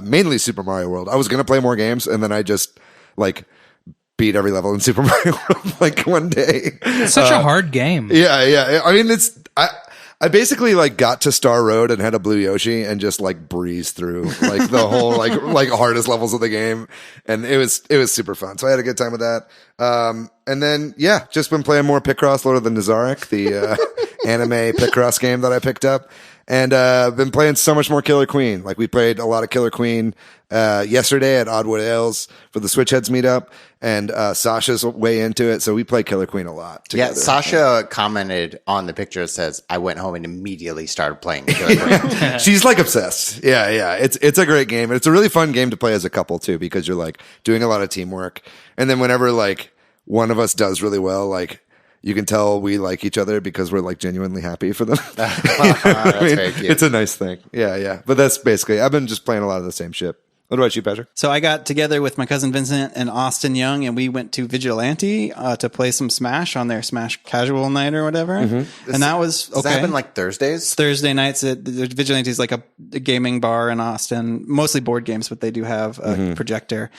Speaker 1: mainly Super Mario World. I was going to play more games, and then I just, like, beat every level in Super Mario World, like, one day.
Speaker 4: It's such a hard game.
Speaker 1: Yeah. I mean, I basically like got to Star Road and had a blue Yoshi and just like breezed through like the whole like hardest levels of the game, and it was super fun. So I had a good time with that. And then just been playing more Picross Lord of the Nazarick, the anime Picross game that I picked up. And been playing so much more Killer Queen. Like we played a lot of Killer Queen yesterday at Oddwood Ales for the Switch Headz meetup, and Sasha's way into it, so we play Killer Queen a lot together.
Speaker 2: Yeah, Sasha commented on the picture that says, "I went home and immediately started playing Killer Queen."
Speaker 1: She's like obsessed. Yeah. It's a great game. It's a really fun game to play as a couple too, because you're like doing a lot of teamwork, and then whenever like one of us does really well, like. You can tell we like each other because we're like genuinely happy for them.
Speaker 2: Very cute.
Speaker 1: It's a nice thing. Yeah. But that's basically, I've been just playing a lot of the same shit. What about you, Patrick?
Speaker 3: So I got together with my cousin Vincent and Austin Young, and we went to Vigilante to play some Smash on their Smash Casual night or whatever. Mm-hmm. And that was okay.
Speaker 2: Does that happen like Thursdays?
Speaker 3: Thursday nights at Vigilante is like a gaming bar in Austin, mostly board games, but they do have a projector,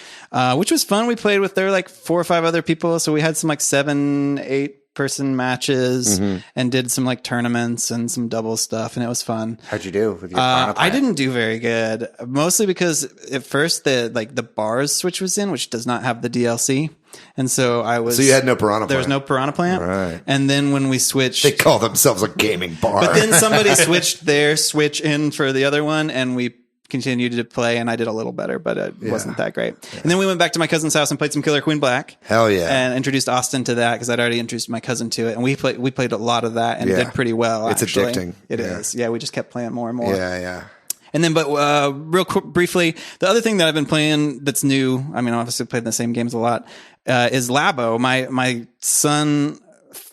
Speaker 3: which was fun. We played with there like 4 or 5 other people, so we had some like 7, 8 person matches and did some like tournaments and some double stuff, and it was fun.
Speaker 2: How'd you do with your Piranha Plant?
Speaker 3: I didn't do very good, mostly because at first the bars switch was in, which does not have the DLC, and so
Speaker 1: So you had no Piranha Plant.
Speaker 3: There was no Piranha Plant,
Speaker 1: right?
Speaker 3: And then when we switched,
Speaker 1: they call themselves a gaming bar.
Speaker 3: But then somebody switched their Switch in for the other one, and we continued to play, and I did a little better, but it wasn't that great. And then we went back to my cousin's house and played some Killer Queen Black.
Speaker 1: Hell yeah.
Speaker 3: And introduced Austin to that because I'd already introduced my cousin to it, and we played a lot of that and did pretty well.
Speaker 1: It's
Speaker 3: actually.
Speaker 1: addicting.
Speaker 3: It is. Yeah, we just kept playing more and more.
Speaker 1: Yeah.
Speaker 3: And then, but real quick, briefly, the other thing that I've been playing that's new, I mean, obviously played the same games a lot, is Labo. My son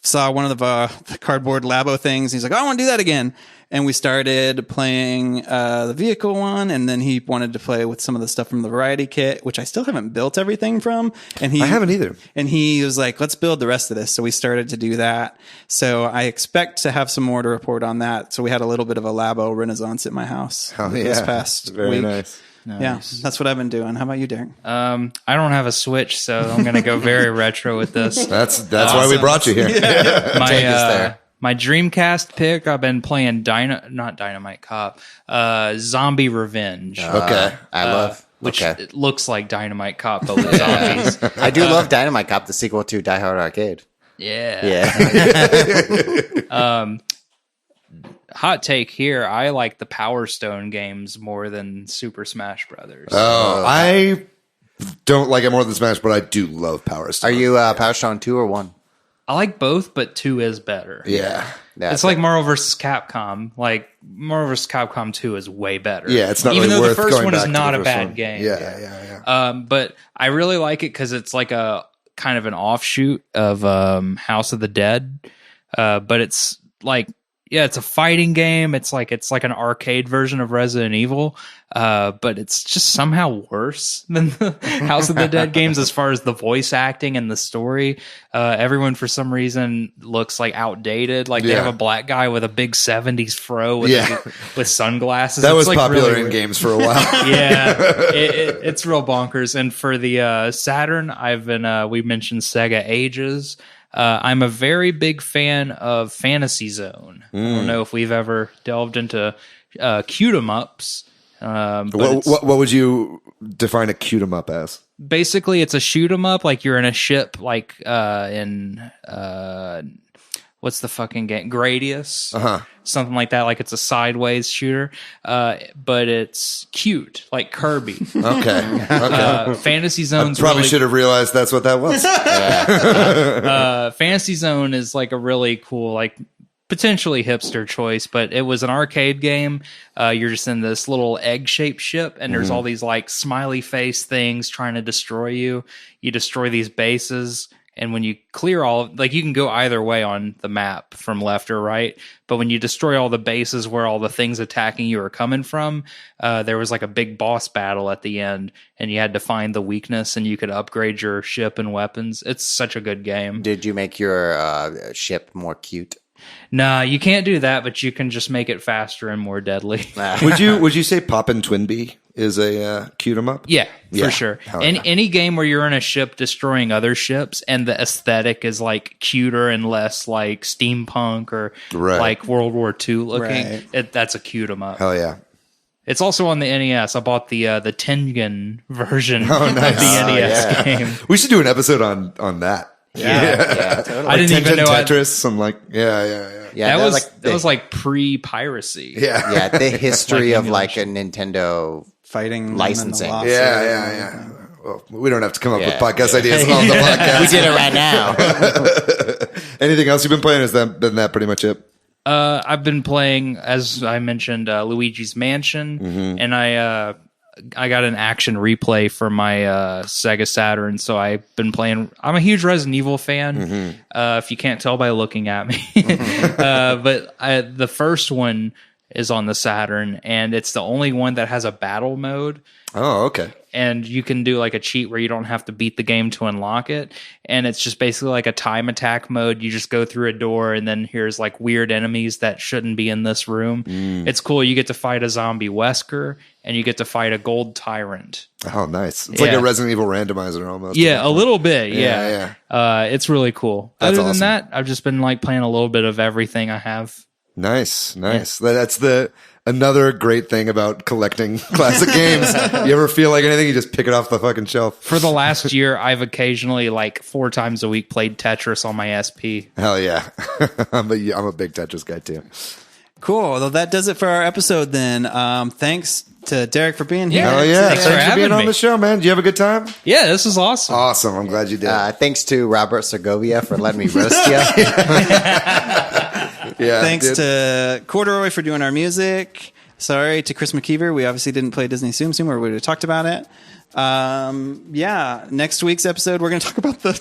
Speaker 3: saw one of the cardboard Labo things. He's like, I want to do that again. And we started playing the vehicle one, and then he wanted to play with some of the stuff from the variety kit, which I still haven't built everything from. And I
Speaker 1: haven't either.
Speaker 3: And he was like, let's build the rest of this. So we started to do that. So I expect to have some more to report on that. So we had a little bit of a Labo renaissance at my house this past
Speaker 1: Very
Speaker 3: week.
Speaker 1: nice.
Speaker 3: Yeah, that's what I've been doing. How about you, Derek?
Speaker 4: I don't have a Switch, so I'm going to go very retro with this.
Speaker 1: That's why we brought you here.
Speaker 4: My Dreamcast pick, I've been playing not Dynamite Cop, Zombie Revenge.
Speaker 1: Okay.
Speaker 2: I love.
Speaker 4: Which it looks like Dynamite Cop, but with zombies.
Speaker 2: I do love Dynamite Cop, the sequel to Die Hard Arcade.
Speaker 4: Yeah. Hot take here, I like the Power Stone games more than Super Smash Brothers.
Speaker 1: Oh, I don't like it more than Smash, but I do love Power Stone.
Speaker 2: Are you Power Stone 2 or 1?
Speaker 4: I like both, but 2 is better.
Speaker 1: Yeah.
Speaker 4: It's like Marvel vs. Capcom. Like, Marvel vs. Capcom 2 is way better.
Speaker 1: Yeah, it's not
Speaker 4: even
Speaker 1: really
Speaker 4: though
Speaker 1: worth
Speaker 4: the first
Speaker 1: going
Speaker 4: one is
Speaker 1: back to
Speaker 4: not
Speaker 1: the
Speaker 4: a
Speaker 1: first
Speaker 4: bad
Speaker 1: one.
Speaker 4: game.
Speaker 1: Yeah.
Speaker 4: But I really like it because it's like a kind of an offshoot of House of the Dead. But it's like, it's a fighting game. It's like an arcade version of Resident Evil, but it's just somehow worse than the House of the Dead games as far as the voice acting and the story. Everyone for some reason looks like outdated. Like they have a black guy with a big 70s fro with sunglasses.
Speaker 1: That was
Speaker 4: like
Speaker 1: popular
Speaker 4: really
Speaker 1: in games for a while.
Speaker 4: It's real bonkers. And for the Saturn, I've been we mentioned Sega Ages. I'm a very big fan of Fantasy Zone. I don't know if we've ever delved into cute-em-ups.
Speaker 1: What would you define a cute-em-up as?
Speaker 4: Basically, it's a shoot-em-up, like you're in a ship, like in what's the fucking game? Gradius? Something like that, like it's a sideways shooter, but it's cute, like Kirby.
Speaker 1: Okay.
Speaker 4: Fantasy Zone's
Speaker 1: probably
Speaker 4: really,
Speaker 1: should have realized that's what that was.
Speaker 4: Fantasy Zone is like a really cool, like potentially hipster choice, but it was an arcade game. You're just in this little egg-shaped ship, and there's all these like smiley face things trying to destroy you. You destroy these bases. And when you clear like you can go either way on the map from left or right. But when you destroy all the bases where all the things attacking you are coming from, there was like a big boss battle at the end, and you had to find the weakness, and you could upgrade your ship and weapons. It's such a good game.
Speaker 2: Did you make your ship more cute?
Speaker 4: Nah, you can't do that, but you can just make it faster and more deadly.
Speaker 1: Would you say Poppin' Twinbee is a cute 'em up?
Speaker 4: Yeah,
Speaker 1: Yeah.
Speaker 4: for sure.
Speaker 1: Hell
Speaker 4: And
Speaker 1: yeah.
Speaker 4: any game where you're in a ship destroying other ships and the aesthetic is like cuter and less like steampunk or
Speaker 1: Right.
Speaker 4: like World War II looking,
Speaker 3: Right.
Speaker 4: that's a cute 'em up.
Speaker 1: Hell yeah.
Speaker 4: It's also on the NES. I bought the Tengen version of the
Speaker 1: nice.
Speaker 4: NES game.
Speaker 1: We should do an episode on that.
Speaker 2: Yeah, totally.
Speaker 4: I didn't even
Speaker 1: Tengen
Speaker 4: know
Speaker 1: Tetris. I'm like, yeah.
Speaker 2: Yeah,
Speaker 4: that was like pre-piracy.
Speaker 1: Yeah.
Speaker 2: yeah, the history
Speaker 4: Like
Speaker 2: of like a Nintendo.
Speaker 3: Fighting
Speaker 2: Licensing.
Speaker 3: them and the
Speaker 1: Yeah. Well, we don't have to come up with
Speaker 2: Yeah.
Speaker 1: podcast ideas on the podcast.
Speaker 2: We did it right now.
Speaker 1: Anything else you've been playing? Has that been that pretty much it?
Speaker 4: I've been playing, as I mentioned, Luigi's Mansion, and I got an action replay for my Sega Saturn, so I've been playing. I'm a huge Resident Evil fan, if you can't tell by looking at me. But the first one is on the Saturn, and it's the only one that has a battle mode.
Speaker 1: Oh, okay.
Speaker 4: And you can do like a cheat where you don't have to beat the game to unlock it. And it's just basically like a time attack mode. You just go through a door and then here's like weird enemies that shouldn't be in this room. It's cool. You get to fight a zombie Wesker and you get to fight a gold tyrant.
Speaker 1: Oh, nice. It's like a Resident Evil randomizer almost.
Speaker 4: Yeah, a little bit.
Speaker 1: Yeah.
Speaker 4: It's really cool.
Speaker 1: That's
Speaker 4: Other than
Speaker 1: awesome.
Speaker 4: that, I've just been like playing a little bit of everything I have.
Speaker 1: Nice. That's another great thing about collecting classic games. You ever feel like anything, you just pick it off the fucking shelf.
Speaker 4: For the last year, I've occasionally like 4 times a week played Tetris on my SP.
Speaker 1: Hell yeah. I'm a big Tetris guy too.
Speaker 3: Cool. Well, that does it for our episode then. Thanks to Derek for being here.
Speaker 1: Hell yeah.
Speaker 4: Thanks
Speaker 1: Thanks
Speaker 4: for
Speaker 1: for being
Speaker 4: having
Speaker 1: on
Speaker 4: me.
Speaker 1: the show, man. Did you have a good time?
Speaker 4: Yeah, this is awesome.
Speaker 1: Awesome. I'm glad you did.
Speaker 2: Thanks to Robert Segovia for letting me roast you.
Speaker 1: Yeah.
Speaker 3: Thanks
Speaker 1: dude.
Speaker 3: to Corduroy for doing our music. Sorry to Chris McKeever. We obviously didn't play Disney Tsum Tsum, or we would have talked about it. Next week's episode, we're going to talk about the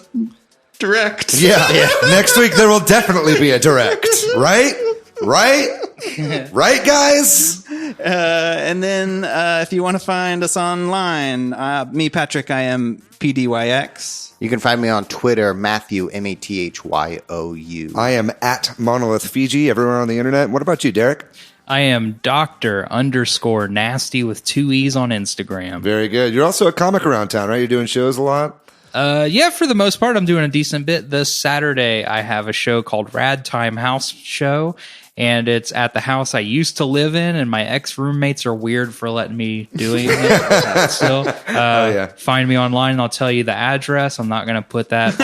Speaker 3: direct.
Speaker 1: Yeah. Next week there will definitely be a direct. Right? Right, guys?
Speaker 3: And then if you want to find us online, me, Patrick, I am PDYX.
Speaker 2: You can find me on Twitter, Matthew, MATHYOU.
Speaker 1: I am at Monolith Fiji everywhere on the internet. What about you, Derek?
Speaker 4: I am Dr_Nasty with 2 E's on Instagram.
Speaker 1: Very good. You're also a comic around town, right? You're doing shows a lot?
Speaker 4: Yeah, for the most part, I'm doing a decent bit. This Saturday, I have a show called Rad Time House Show, and it's at the house I used to live in, and my ex-roommates are weird for letting me doing it. Still, find me online, and I'll tell you the address. I'm not going to put that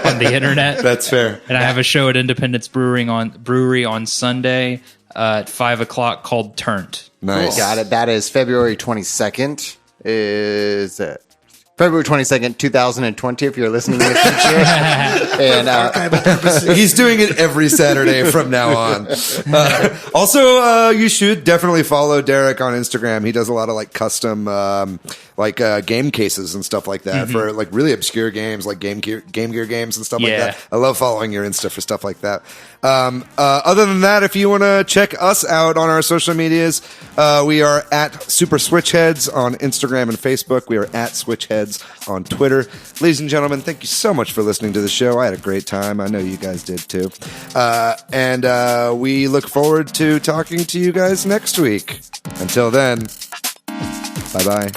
Speaker 4: on the internet.
Speaker 1: That's fair.
Speaker 4: And I have a show at Independence Brewery on Sunday at 5 o'clock called Turnt.
Speaker 1: Nice.
Speaker 2: Got it. That is February 22nd. Is it? February 22nd, 2020, if you're listening in the future. And
Speaker 1: He's doing it every Saturday from now on. Also, you should definitely follow Derek on Instagram. He does a lot of like custom, game cases and stuff like that for like really obscure games, like Game Gear games and stuff like
Speaker 4: Yeah.
Speaker 1: that. I love following your Insta for stuff like that. Other than that, if you want to check us out on our social medias, we are at Super Switch Headz on Instagram and Facebook. We are at Switch Headz on Twitter. Ladies and gentlemen, thank you so much for listening to the show. I had a great time. I know you guys did too. And we look forward to talking to you guys next week. Until then, bye-bye.